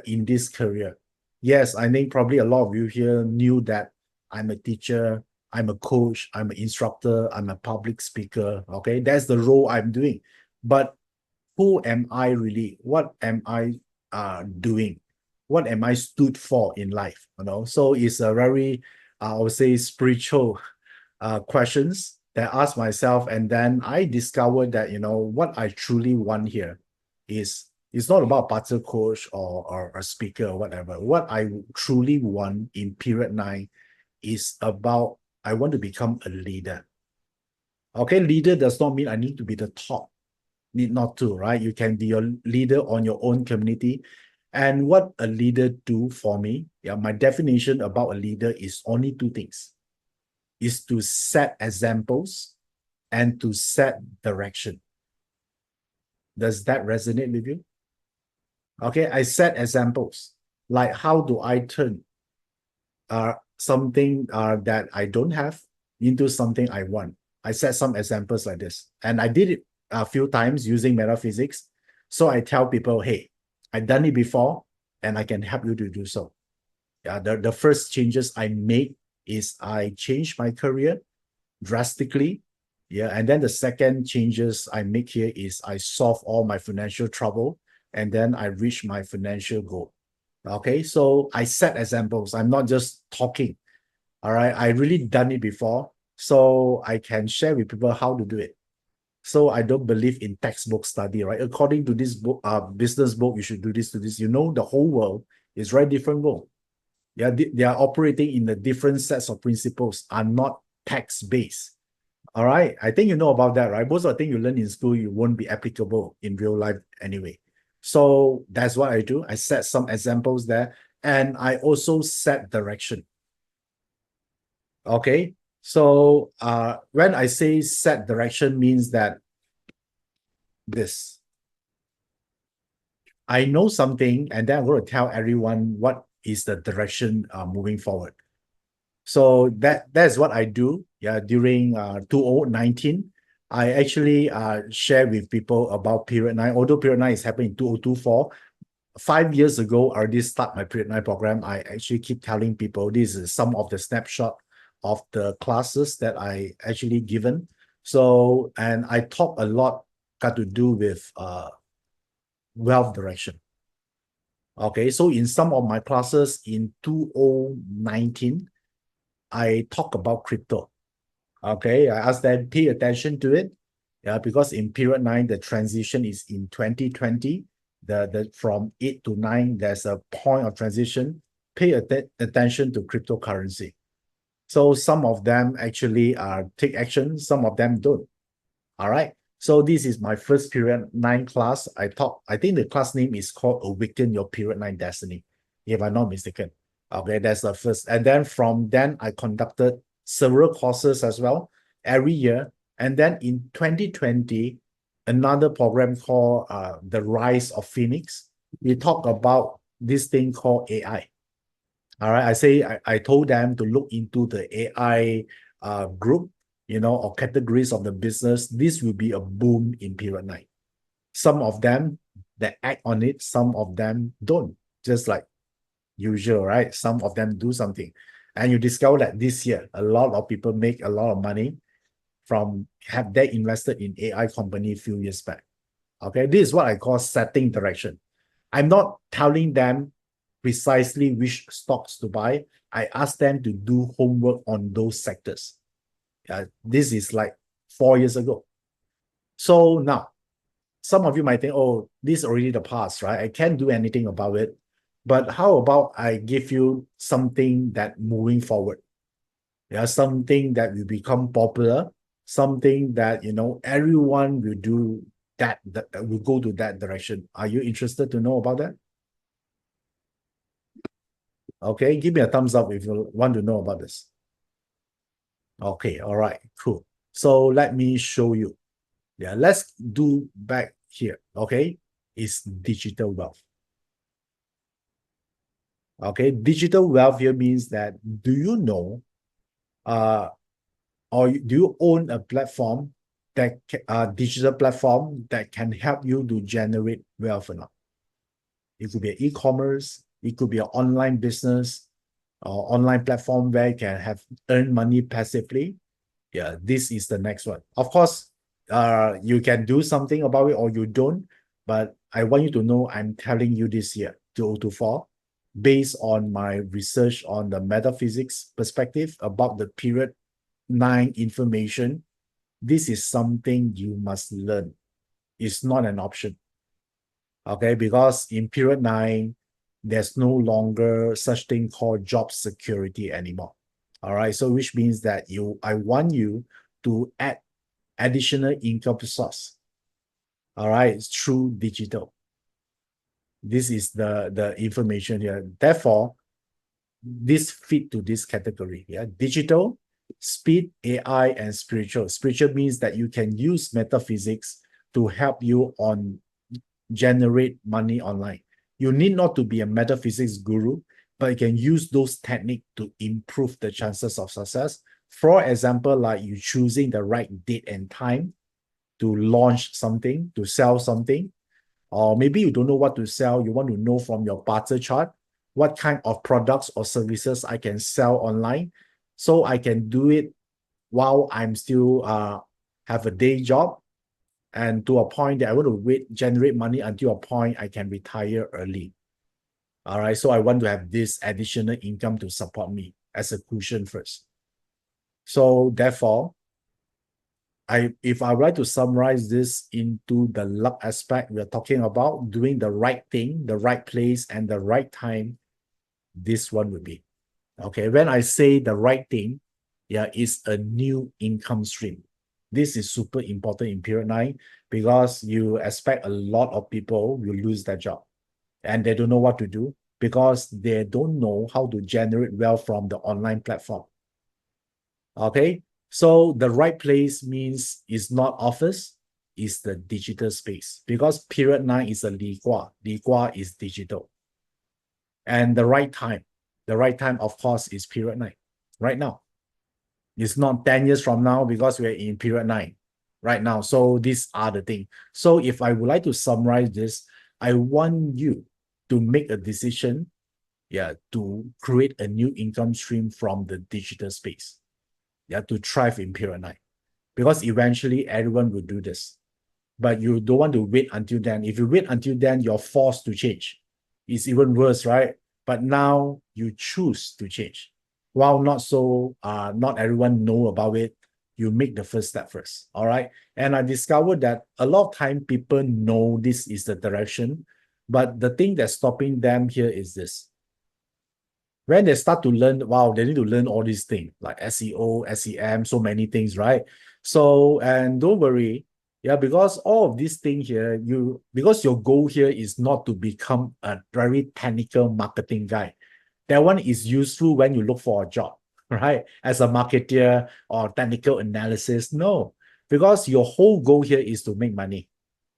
in this career? Yes, I think probably a lot of you here knew that I'm a teacher, I'm a coach, I'm an instructor, I'm a public speaker. Okay, that's the role I'm doing. But who am I really? What am I doing? What am I stood for in life? So it's a very, I would say, spiritual questions that I ask myself, and then I discovered that what I truly want here is it's not about butter coach or a speaker or whatever. What I truly want in period 9 is about I want to become a leader. Okay, leader does not mean I need to be the top. Need not to, right? You can be a leader on your own community. And what a leader do for me, my definition about a leader is only 2 things, is to set examples and to set direction. Does that resonate with you? Okay, I set examples. Like how do I turn something that I don't have into something I want? I set some examples like this. And I did it a few times using metaphysics. So I tell people, hey, I've done it before and I can help you to do so. The first changes I made is I changed my career drastically. And then the second changes I make here is I solve all my financial trouble, and then I reach my financial goal. Okay, so I set examples. I'm not just talking. All right, I really done it before, so I can share with people how to do it. So I don't believe in textbook study, right? According to this book, business book, you should do this, the whole world is very different world. They are operating in the different sets of principles, are not text-based. All right, I think you know about that, right? Most of the things you learn in school, you won't be applicable in real life anyway. So that's what I do. I set some examples there, and I also set direction. Okay, So when I say set direction means that this. I know something and then I'm going to tell everyone what is the direction moving forward. So that's what I do. Yeah, during 2019, I actually share with people about period 9. Although period 9 is happening in 2024, 5 years ago, I already start my period 9 program. I actually keep telling people this is some of the snapshot of the classes that I actually given. So, and I talk a lot got to do with wealth direction. Okay, so in some of my classes in 2019, I talk about crypto. Okay, I ask them pay attention to it. Yeah, because in period 9, the transition is in 2020. The from 8 to 9, there's a point of transition. Pay attention to cryptocurrency. So some of them actually take action, some of them don't. All right. So this is my first period 9 class. I think the class name is called Awaken Your Period 9 Destiny, if I'm not mistaken. Okay, that's the first. And then from then, I conducted several courses as well every year. And then in 2020, another program called The Rise of Phoenix. We talk about this thing called AI. All right, I told them to look into the AI group, or categories of the business. This will be a boom in period 9. Some of them that act on it, some of them don't. Just like usual, right? Some of them do something. And you discover that this year, a lot of people make a lot of money from have they invested in AI company a few years back. Okay, this is what I call setting direction. I'm not telling them precisely which stocks to buy. I ask them to do homework on those sectors. This is like 4 years ago. So now, some of you might think, oh, this is already the past, right? I can't do anything about it. But how about I give you something that moving forward? Yeah, something that will become popular, something that, everyone will do that will go to that direction. Are you interested to know about that? Okay, give me a thumbs up if you want to know about this. Okay, all right, cool. So let me show you. Yeah, let's do back here. Okay, it's digital wealth. Okay, digital wealth here means that do you know, or do you own a platform that digital platform that can help you to generate wealth or not? It could be an e-commerce, it could be an online business, or online platform where you can have earn money passively. Yeah, this is the next one. Of course, you can do something about it or you don't, but I want you to know I'm telling you this year, 2024, based on my research on the metaphysics perspective about the period 9 information. This is something you must learn. It's not an option. Okay, because in period 9, there's no longer such thing called job security anymore. All right, so which means that I want you to add additional income source. All right, through digital. This is the information here. Therefore, this fit to this category. Yeah, digital, speed, AI, and spiritual. Spiritual means that you can use metaphysics to help you on generate money online. You need not to be a metaphysics guru, but you can use those techniques to improve the chances of success. For example, like you choosing the right date and time to launch something, to sell something, or maybe you don't know what to sell. You want to know from your barter chart what kind of products or services I can sell online, so I can do it while I'm still have a day job, and to a point that I want to generate money until a point I can retire early. All right, so I want to have this additional income to support me as a cushion first. So therefore, if I were to summarize this into the luck aspect, we're talking about doing the right thing, the right place, and the right time. This one would be. Okay, when I say the right thing, yeah, it's a new income stream. This is super important in period 9 because you expect a lot of people will lose their job and they don't know what to do because they don't know how to generate wealth from the online platform. Okay. So the right place means is not office, is the digital space, because period 9 is a Li Gua. Li Gua is digital. And the right time, of course, is period 9, right now. It's not 10 years from now because we're in period 9 right now. So these are the things. So if I would like to summarize this, I want you to make a decision, to create a new income stream from the digital space, to thrive in period 9. Because eventually everyone will do this. But you don't want to wait until then. If you wait until then, you're forced to change. It's even worse, right? But now you choose to change. While not everyone know about it, you make the first step first. All right. And I discovered that a lot of time people know this is the direction, but the thing that's stopping them here is this. When they start to learn, wow, they need to learn all these things like SEO, SEM, so many things, right? So, and don't worry, because all of these things here, because your goal here is not to become a very technical marketing guy. That one is useful when you look for a job, right? As a marketer or technical analysis. No, because your whole goal here is to make money,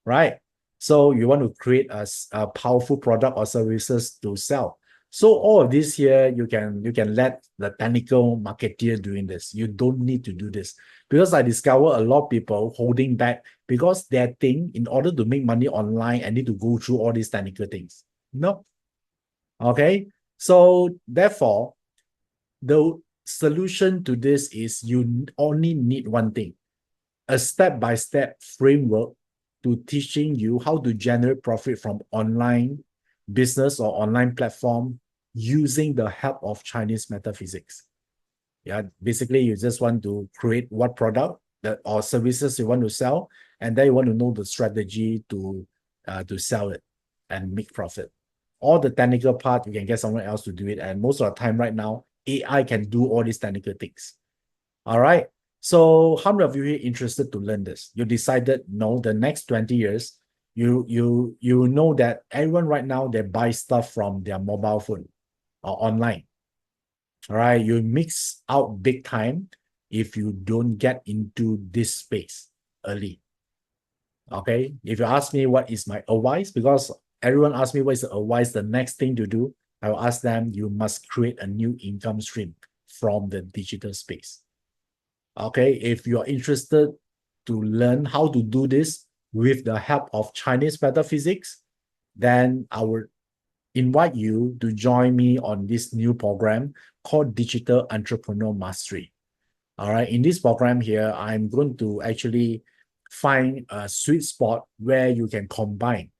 right? So you want to create a powerful product or services to sell. So all of this here, you can let the technical marketeer doing this. You don't need to do this, because I discover a lot of people holding back because they think in order to make money online, I need to go through all these technical things. No. Okay. So therefore, the solution to this is you only need one thing, a step-by-step framework to teaching you how to generate profit from online business or online platform using the help of Chinese metaphysics. Basically, you just want to create what product or services you want to sell, and then you want to know the strategy to sell it and make profit. All the technical part, you can get someone else to do it. And most of the time right now, AI can do all these technical things. All right. So how many of you are interested to learn this? You decided, no, the next 20 years, you know that everyone right now, they buy stuff from their mobile phone or online. All right. You mix out big time if you don't get into this space early. Okay. If you ask me what is my advice, because everyone asks me what is the advice, the next thing to do, I will ask them, you must create a new income stream from the digital space. Okay, if you're interested to learn how to do this with the help of Chinese metaphysics, then I would invite you to join me on this new program called Digital Entrepreneur Mastery. All right, in this program here, I'm going to actually find a sweet spot where you can combine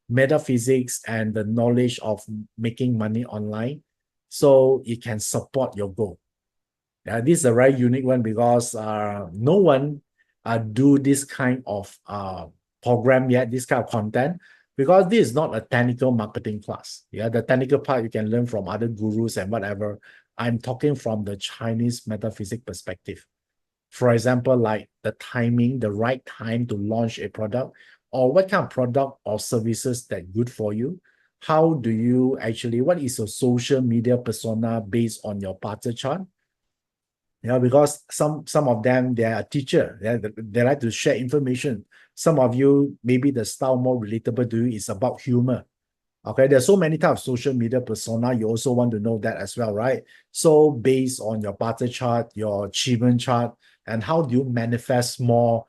metaphysics and the knowledge of making money online so it can support your goal. This is a very unique one because no one do this kind of program yet, this kind of content, because this is not a technical marketing class. The technical part you can learn from other gurus and whatever. I'm talking from the Chinese metaphysics perspective. For example, like the timing, the right time to launch a product, or what kind of product or services that good for you. How do you actually, what is your social media persona based on your party chart? Because some of them, they are a teacher. They like to share information. Some of you, maybe the style more relatable to you is about humor. Okay, there's so many types of social media persona. You also want to know that as well, right? So based on your barter chart, your achievement chart, and how do you manifest more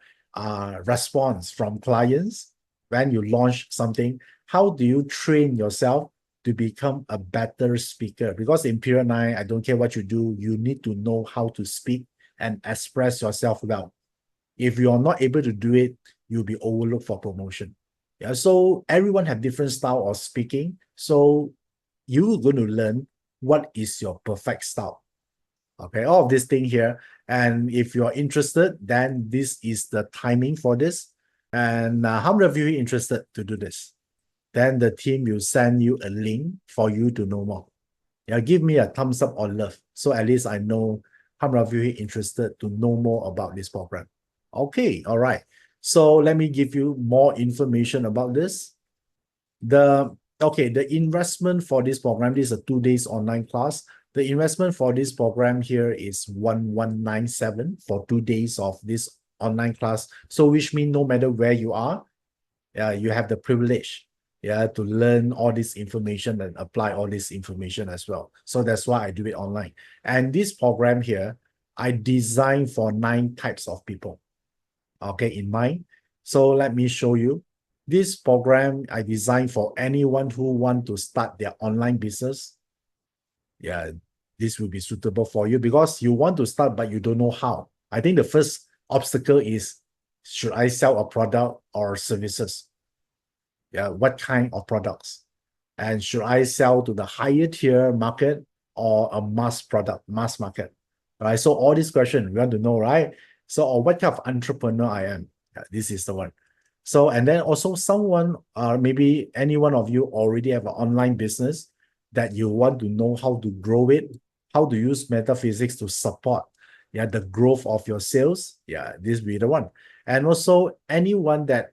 response from clients when you launch something? How do you train yourself to become a better speaker? Because in period 9, I don't care what you do, you need to know how to speak and express yourself well. If you're not able to do it, you'll be overlooked for promotion. So everyone have different style of speaking. So you're going to learn what is your perfect style. Okay, all of this thing here. And if you're interested, then this is the timing for this. And how many of you are interested to do this? Then the team will send you a link for you to know more. Give me a thumbs up or love. So at least I know how many of you are interested to know more about this program. Okay, all right. So let me give you more information about this. The investment for this program, this is a 2 days online class. The investment for this program here is 1197 for 2 days of this online class. So which means no matter where you are, you have the privilege to learn all this information and apply all this information as well. So that's why I do it online. And this program here, I designed for 9 types of people, okay, in mind. So let me show you. This program I designed for anyone who want to start their online business. This will be suitable for you because you want to start, but you don't know how. I think the first obstacle is, should I sell a product or services? What kind of products? And should I sell to the higher tier market or a mass market? Right. So all these questions we want to know, right? So, or what kind of entrepreneur I am? This is the one. So, and then also someone, maybe any one of you already have an online business that you want to know how to grow it, how to use metaphysics to support the growth of your sales. This will be the one. And also anyone that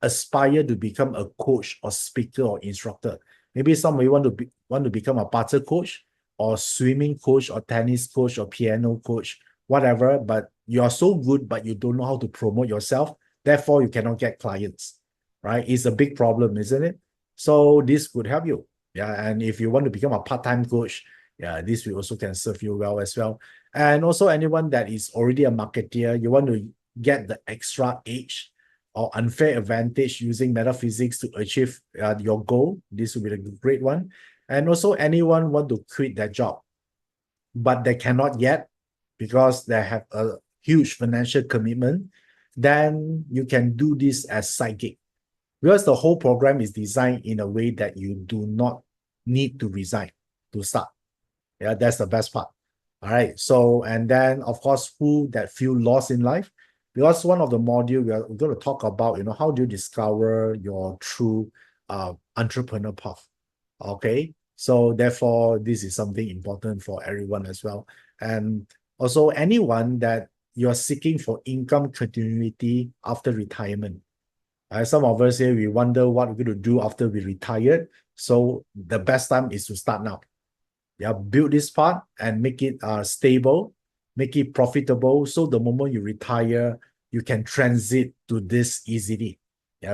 aspire to become a coach or speaker or instructor. Maybe somebody want to become a butter coach or swimming coach or tennis coach or piano coach, whatever, but you are so good, but you don't know how to promote yourself. Therefore, you cannot get clients, right? It's a big problem, isn't it? So this could help you. And if you want to become a part-time coach, this will also can serve you well as well. And also anyone that is already a marketeer, you want to get the extra edge or unfair advantage using metaphysics to achieve your goal. This will be a great one. And also anyone want to quit their job, but they cannot yet because they have a huge financial commitment, then you can do this as side gig. Because the whole program is designed in a way that you do not need to resign to start. That's the best part. All right. So, and then of course, who that feel lost in life, because one of the module we're going to talk about, how do you discover your true entrepreneur path? Okay. So therefore, this is something important for everyone as well. And also anyone that you're seeking for income continuity after retirement. Some of us here, we wonder what we're going to do after we retired. So the best time is to start now. Build this part and make it stable, make it profitable. So the moment you retire, you can transit to this easily,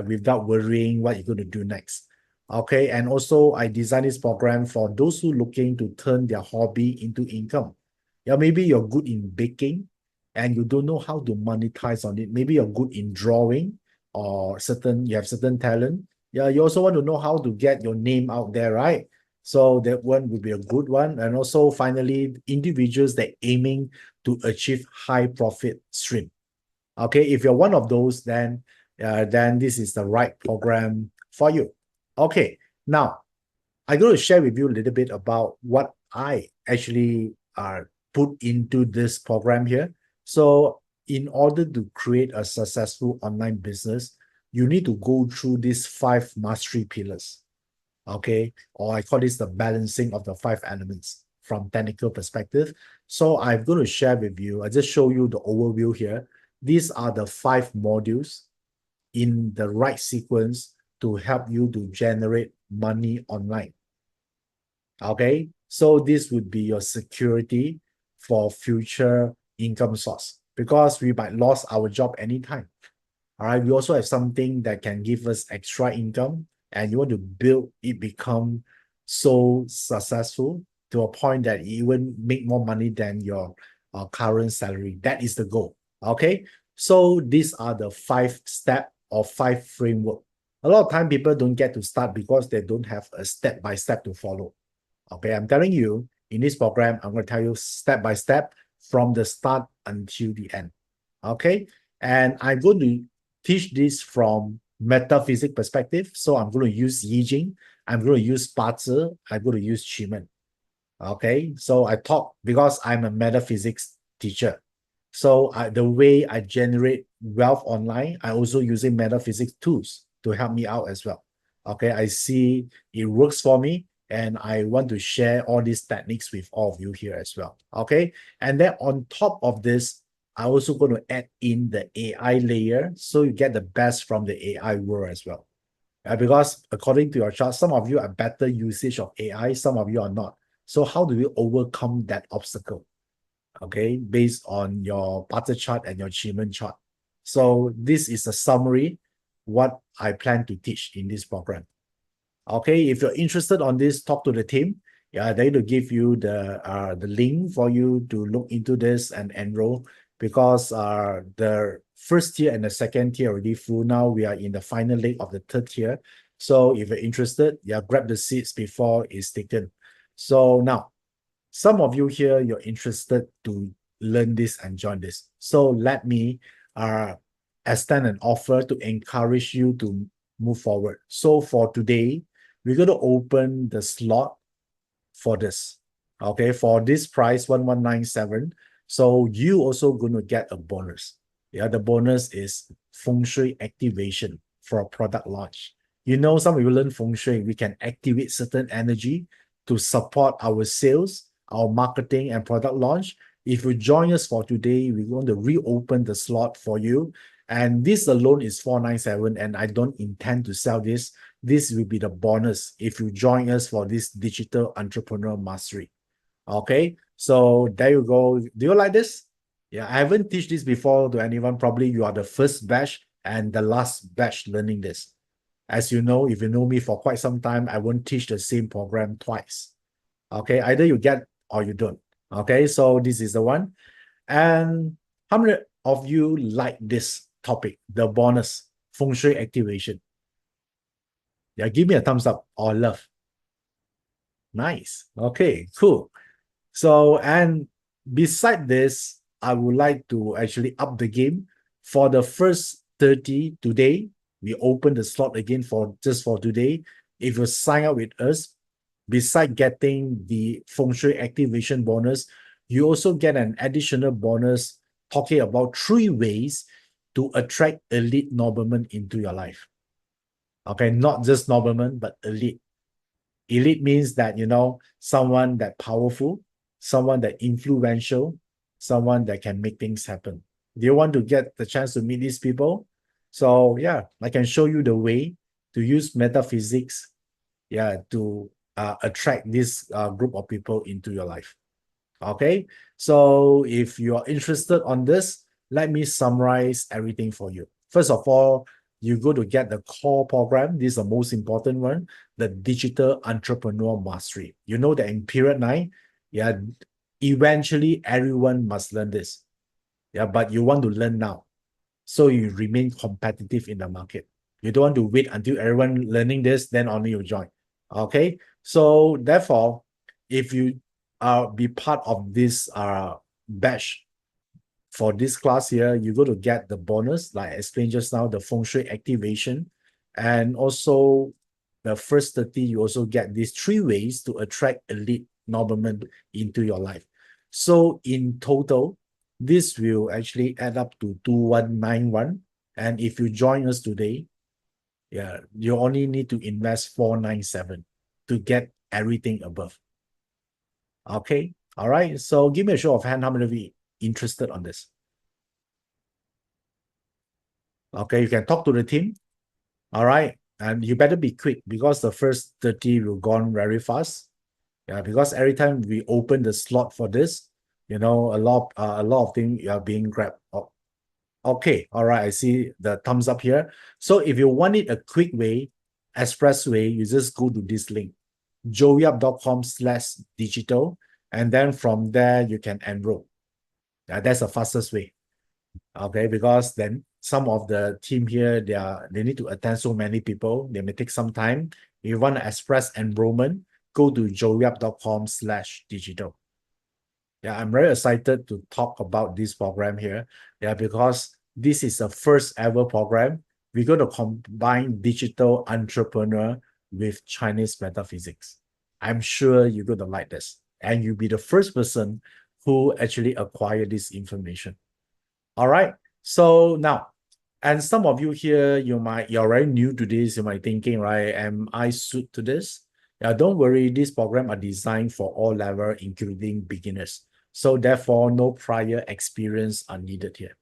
without worrying what you're going to do next. Okay, and also I designed this program for those who looking to turn their hobby into income. Maybe you're good in baking and you don't know how to monetize on it. Maybe you're good in drawing or you have certain talent. You also want to know how to get your name out there, right? So that one would be a good one. And also finally, individuals that aiming to achieve high profit stream. Okay, if you're one of those, then this is the right program for you. Okay, now I'm going to share with you a little bit about what I actually put into this program here. So in order to create a successful online business, you need to go through these 5 mastery pillars. Okay, or I call this the balancing of the 5 elements from technical perspective. So I'm going to share with you, I just show you the overview here. These are the 5 modules in the right sequence to help you to generate money online. Okay, so this would be your security for future income source because we might lose our job anytime. All right, we also have something that can give us extra income and you want to build it become so successful to a point that you even make more money than your current salary. That is the goal. Okay, so these are the 5 step or 5 framework. A lot of time people don't get to start because they don't have a step-by-step to follow. Okay, I'm telling you, in this program, I'm going to tell you step-by-step from the start until the end. Okay, and I'm going to teach this from metaphysics perspective. So I'm going to use Yi Jing, I'm going to use bazi, I'm going to use Qigong. Okay, so I talk because I'm a metaphysics teacher. So the way I generate wealth online, I also using metaphysics tools to help me out as well. Okay, I see it works for me and I want to share all these techniques with all of you here as well. Okay, and then on top of this, I also going to add in the AI layer so you get the best from the AI world as well. Because according to your chart, some of you are better usage of AI, some of you are not. So how do you overcome that obstacle? Okay, based on your Barter chart and your achievement chart. So this is a summary what I plan to teach in this program. Okay, if you're interested on this, talk to the team. Yeah, they're to give you the link for you to look into this and enroll, because the first tier and the second tier already full. Now we are in the final leg of the third tier. So if you're interested, yeah, grab the seats before it's taken. So now, some of you here, you're interested to learn this and join this. So let me extend an offer to encourage you to move forward. So for today, we're going to open the slot for this. Okay, for this price, 1197. So you also going to get a bonus. Yeah, the bonus is feng shui activation for a product launch. You know, some people learn feng shui, we can activate certain energy to support our sales, our marketing and product launch. If you join us for today, we're going to reopen the slot for you. And this alone is 497, and I don't intend to sell this. This will be the bonus if you join us for this digital entrepreneur mastery. Okay, so there you go. Do you like this? Yeah, I haven't teach this before to anyone. Probably you are the first batch and the last batch learning this. As you know, if you know me for quite some time, I won't teach the same program twice. Okay, either you get or you don't. Okay, so this is the one. And how many of you like this topic, the bonus, feng shui activation? Yeah, give me a thumbs up or love. Nice. Okay, cool. So, and beside this, I would like to actually up the game. For the first 30 today, we open the slot again for just for today. If you sign up with us, beside getting the feng shui activation bonus, you also get an additional bonus talking about 3 ways to attract elite noblemen into your life. Okay, not just noblemen, but elite. Elite means that, you know, someone that powerful, someone that influential, someone that can make things happen. Do you want to get the chance to meet these people? So yeah, I can show you the way to use metaphysics, yeah, to attract this group of people into your life. Okay, so if you are interested on this, let me summarize everything for you. First of all, you go to get the core program. This is the most important one, the digital entrepreneur mastery. You know that in period 9, yeah, eventually everyone must learn this. Yeah, but you want to learn now, so you remain competitive in the market. You don't want to wait until everyone learning this, then only you join. Okay, so therefore, if you be part of this batch for this class here, you go to get the bonus, like I explained just now, the feng shui activation, and also the first 30, you also get these 3 ways to attract elite noblemen into your life. So in total, this will actually add up to 2191. And if you join us today, yeah, you only need to invest 497 to get everything above. Okay, all right. So give me a show of hand, how many of you interested on this? Okay, you can talk to the team. All right, and you better be quick because the first 30 will gone very fast. Yeah, because every time we open the slot for this, you know, a lot of things are being grabbed. Oh, okay, all right, I see the thumbs up here. So if you want it a quick way, express way, you just go to this link, joeyup.com/digital, and then from there you can enroll. Yeah, that's the fastest way. Okay, because then some of the team here, they need to attend so many people. They may take some time. If you want to express enrollment, go to joeyup.com/digital. Yeah, I'm very excited to talk about this program here. Yeah, because this is the first ever program. We're going to combine digital entrepreneur with Chinese metaphysics. I'm sure you're going to like this. And you'll be the first person who actually acquire this information. All right. So now, and some of you here, you're very new to this. You might thinking, right? Am I suited to this? Yeah, don't worry. These programs are designed for all level, including beginners. So therefore, no prior experience are needed here.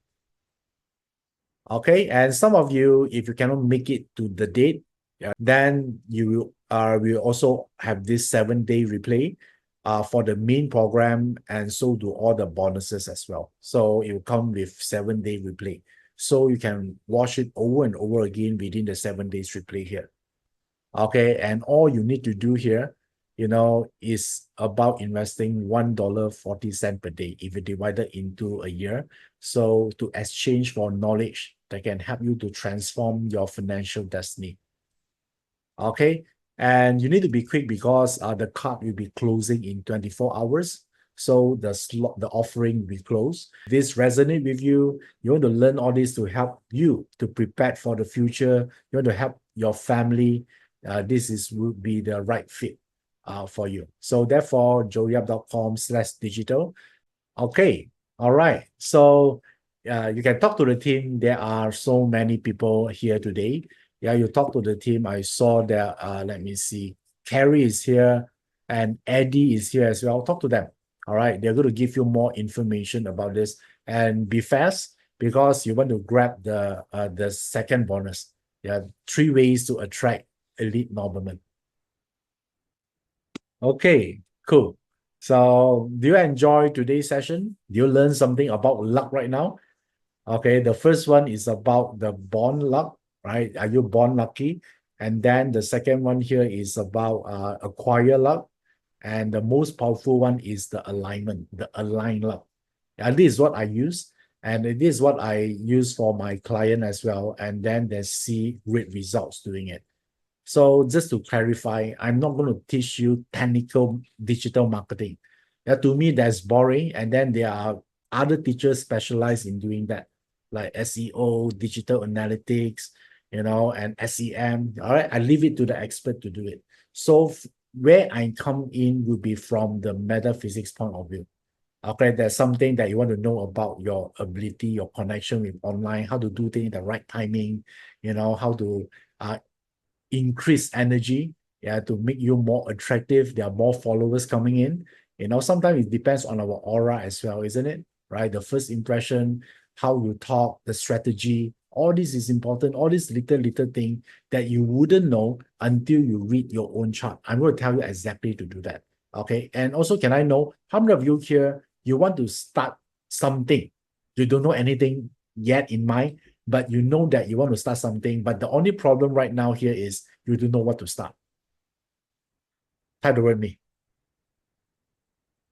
Okay. And some of you, if you cannot make it to the date, yeah, then you will also have this 7-day replay. for the main program, and so do all the bonuses as well. So it will come with 7-day replay. So you can watch it over and over again within the 7 days replay here. Okay, and all you need to do here, is about investing $1.40 per day if you divide it into a year. So to exchange for knowledge that can help you to transform your financial destiny. Okay, and you need to be quick because the card will be closing in 24 hours. So the offering will be closed. This resonate with you. You want to learn all this to help you to prepare for the future. You want to help your family. This would be the right fit for you. So therefore, joeyap.com/digital. Okay, all right. So you can talk to the team. There are so many people here today. Yeah, you talk to the team. I saw that, let me see, Carrie is here and Eddie is here as well. Talk to them. All right, they're going to give you more information about this, and be fast because you want to grab the second bonus. Yeah, 3 ways to attract elite noblemen. Okay, cool. So do you enjoy today's session? Do you learn something about luck right now? Okay, the first one is about the born luck, right? Are you born lucky? And then the second one here is about acquire luck. And the most powerful one is the alignment, the aligned luck. And this is what I use. And this is what I use for my client as well. And then they see great results doing it. So just to clarify, I'm not going to teach you technical digital marketing. Yeah, to me, that's boring. And then there are other teachers specialized in doing that, like SEO, digital analytics, and SEM. All right, I leave it to the expert to do it. So where I come in will be from the metaphysics point of view. Okay, there's something that you want to know about your ability, your connection with online, how to do things the right timing, how to increase energy, yeah, to make you more attractive. There are more followers coming in. Sometimes it depends on our aura as well, isn't it? Right? The first impression, how you talk, the strategy, all this is important. All these little thing that you wouldn't know until you read your own chart. I'm going to tell you exactly to do that. Okay. And also, can I know how many of you here, you want to start something? You don't know anything yet in mind, but you know that you want to start something. But the only problem right now here is you don't know what to start. Type the word me.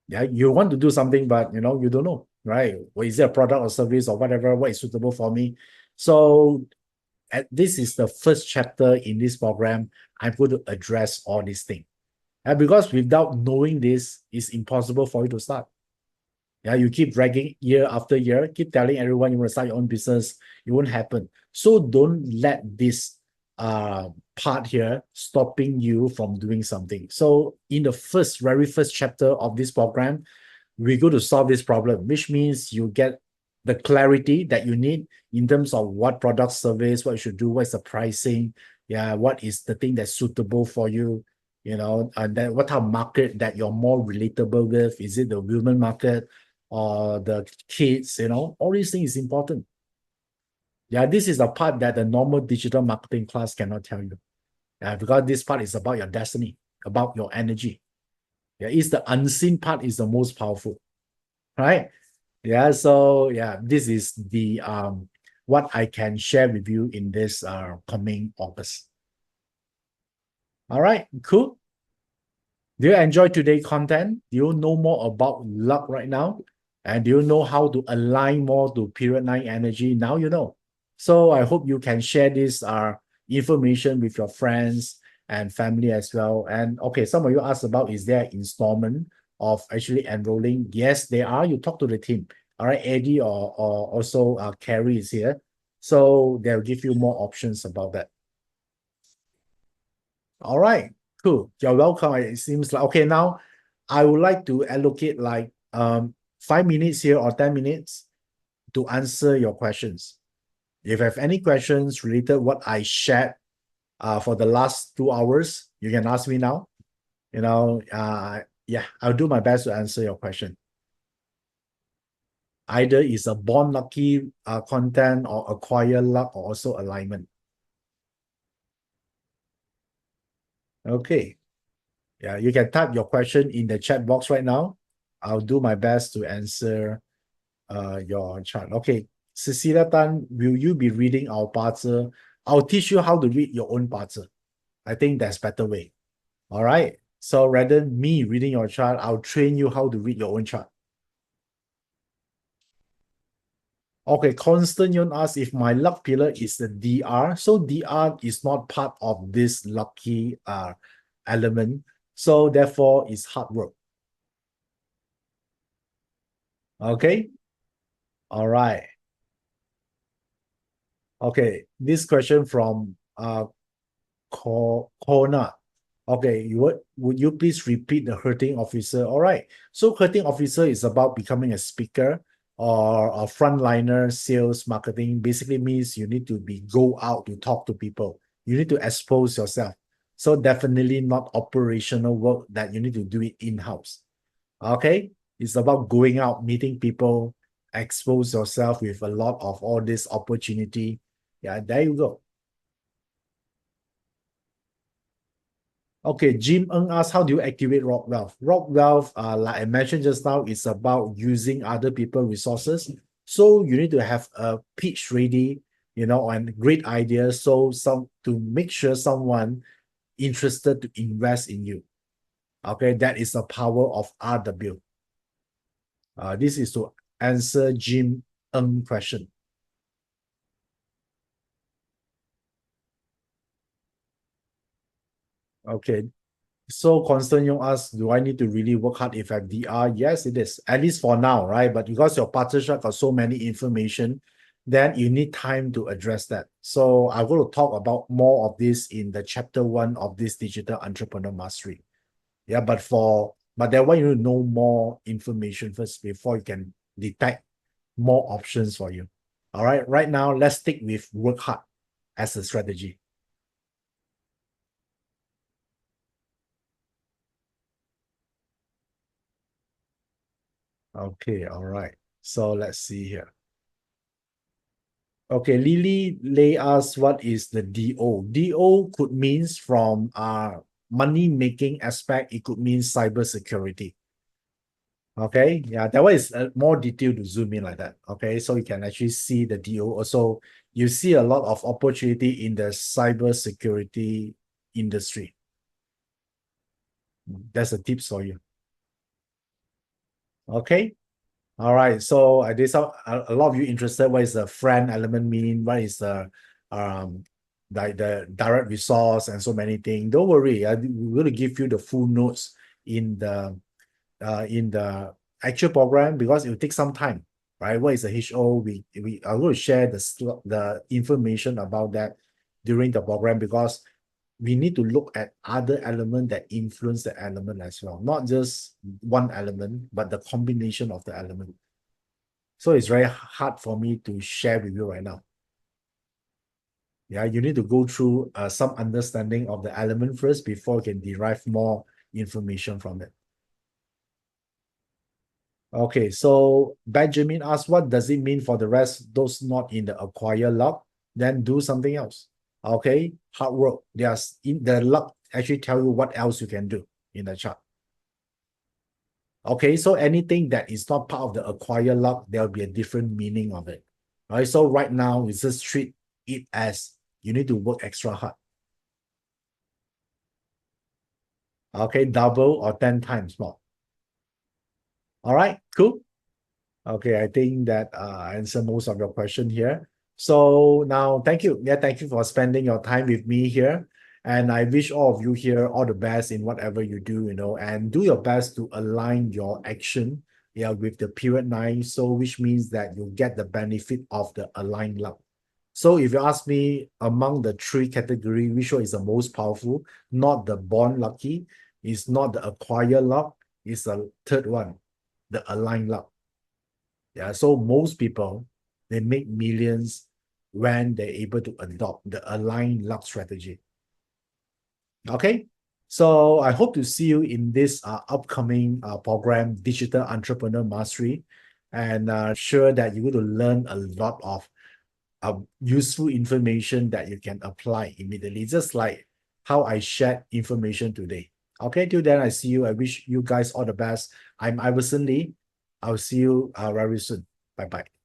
Yeah, you want to do something, but you don't know, right? Or is it a product or service or whatever? What is suitable for me? So this is the first chapter in this program. I'm going to address all these things. And because without knowing this, it's impossible for you to start. Yeah, you keep dragging year after year, keep telling everyone you want to start your own business, it won't happen. So don't let this part here stopping you from doing something. So in the very first chapter of this program, we're going to solve this problem, which means you get the clarity that you need in terms of what product, service, what you should do, what's the pricing, yeah, what is the thing that's suitable for you, and then what type of market that you're more relatable with. Is it the women market or the kids? All these things is important. Yeah, this is the part that the normal digital marketing class cannot tell you. Yeah, because this part is about your destiny, about your energy. Yeah, it's the unseen part is the most powerful, right? Yeah, so yeah, this is the what I can share with you in this coming August. All right, cool. Do you enjoy today's content? Do you know more about luck right now? And do you know how to align more to period 9 energy? Now you know. So I hope you can share this information with your friends and family as well. And okay, some of you asked about, is there installment of actually enrolling? Yes, there are. You talk to the team. All right, Eddie or also Carrie is here. So they'll give you more options about that. All right, cool. You're welcome. It seems like, okay, now I would like to allocate like 5 minutes here or 10 minutes to answer your questions. If you have any questions related what I shared for the last 2 hours, you can ask me now. Yeah, I'll do my best to answer your question. Either is a born lucky content or acquire luck or also alignment. Okay. Yeah, you can type your question in the chat box right now. I'll do my best to answer your chart. Okay, Cecilia Tan, will you be reading our bazi? I'll teach you how to read your own bazi. I think that's better way. All right. So rather than me reading your chart, I'll train you how to read your own chart. Okay, Constant Yun asks if my luck pillar is the DR. So DR is not part of this lucky element. So therefore, it's hard work. Okay. All right. Okay. This question from Kona. Okay, would you please repeat the hurting officer? All right. So hurting officer is about becoming a speaker or a frontliner, sales, marketing. Basically means you need to go out to talk to people. You need to expose yourself. So definitely not operational work that you need to do it in-house. Okay. It's about going out, meeting people, expose yourself with a lot of all this opportunity. Yeah, there you go. Okay, Jim Ng asks, how do you activate Rock Wealth? Rock Wealth, like I mentioned just now, is about using other people's resources. So you need to have a pitch ready, and great ideas. So to make sure someone interested to invest in you. Okay, that is the power of RW. This is to answer Jim Ng question. Okay, so Constant Young asks, do I need to really work hard if I have DR? Yes, it is. At least for now, right? But because your partnership got so many information, then you need time to address that. So I'm going to talk about more of this in the chapter 1 of this digital entrepreneur mastery. Yeah, but that one you need to know more information first before you can detect more options for you. All right. Right now, let's stick with work hard as a strategy. Okay, all right. So let's see here. Okay, Lily Lay asks what is the DO? DO could means from money making aspect, it could mean cyber security. Okay, yeah, that one is more detailed to zoom in like that. Okay, so you can actually see the DO. Also, you see a lot of opportunity in the cyber security industry. That's a tips for you. Okay. All right. So I did a lot of you interested. What is the friend element mean? What is the um the direct resource and so many things? Don't worry. We're going to give you the full notes in the actual program because it will take some time, right? What is the HO? We are going to share the information about that during the program because we need to look at other elements that influence the element as well, not just one element, but the combination of the element. So it's very hard for me to share with you right now. Yeah, you need to go through some understanding of the element first before you can derive more information from it. Okay, so Benjamin asks, what does it mean for the rest, those not in the acquire luck? Then do something else. Okay, hard work. There's in the luck actually tell you what else you can do in the chart. Okay, so anything that is not part of the acquire luck, there'll be a different meaning of it. All right, so right now we just treat it as you need to work extra hard. Okay, double or 10 times more. All right, cool. Okay, I think that answer most of your question here. So now, thank you. Yeah, thank you for spending your time with me here. And I wish all of you here all the best in whatever you do, and do your best to align your action, yeah, with the period 9. So which means that you get the benefit of the aligned luck. So if you ask me among the 3 category, which one is the most powerful? Not the born lucky, it's not the acquire luck, it's the third one, the aligned luck. Yeah, so most people, they make millions when they're able to adopt the aligned luck strategy. Okay, so I hope to see you in this upcoming program, Digital Entrepreneur Mastery, and sure that you're going to learn a lot of useful information that you can apply immediately, just like how I shared information today. Okay, till then, I see you. I wish you guys all the best. I'm Iverson Lee. I'll see you very soon. Bye bye.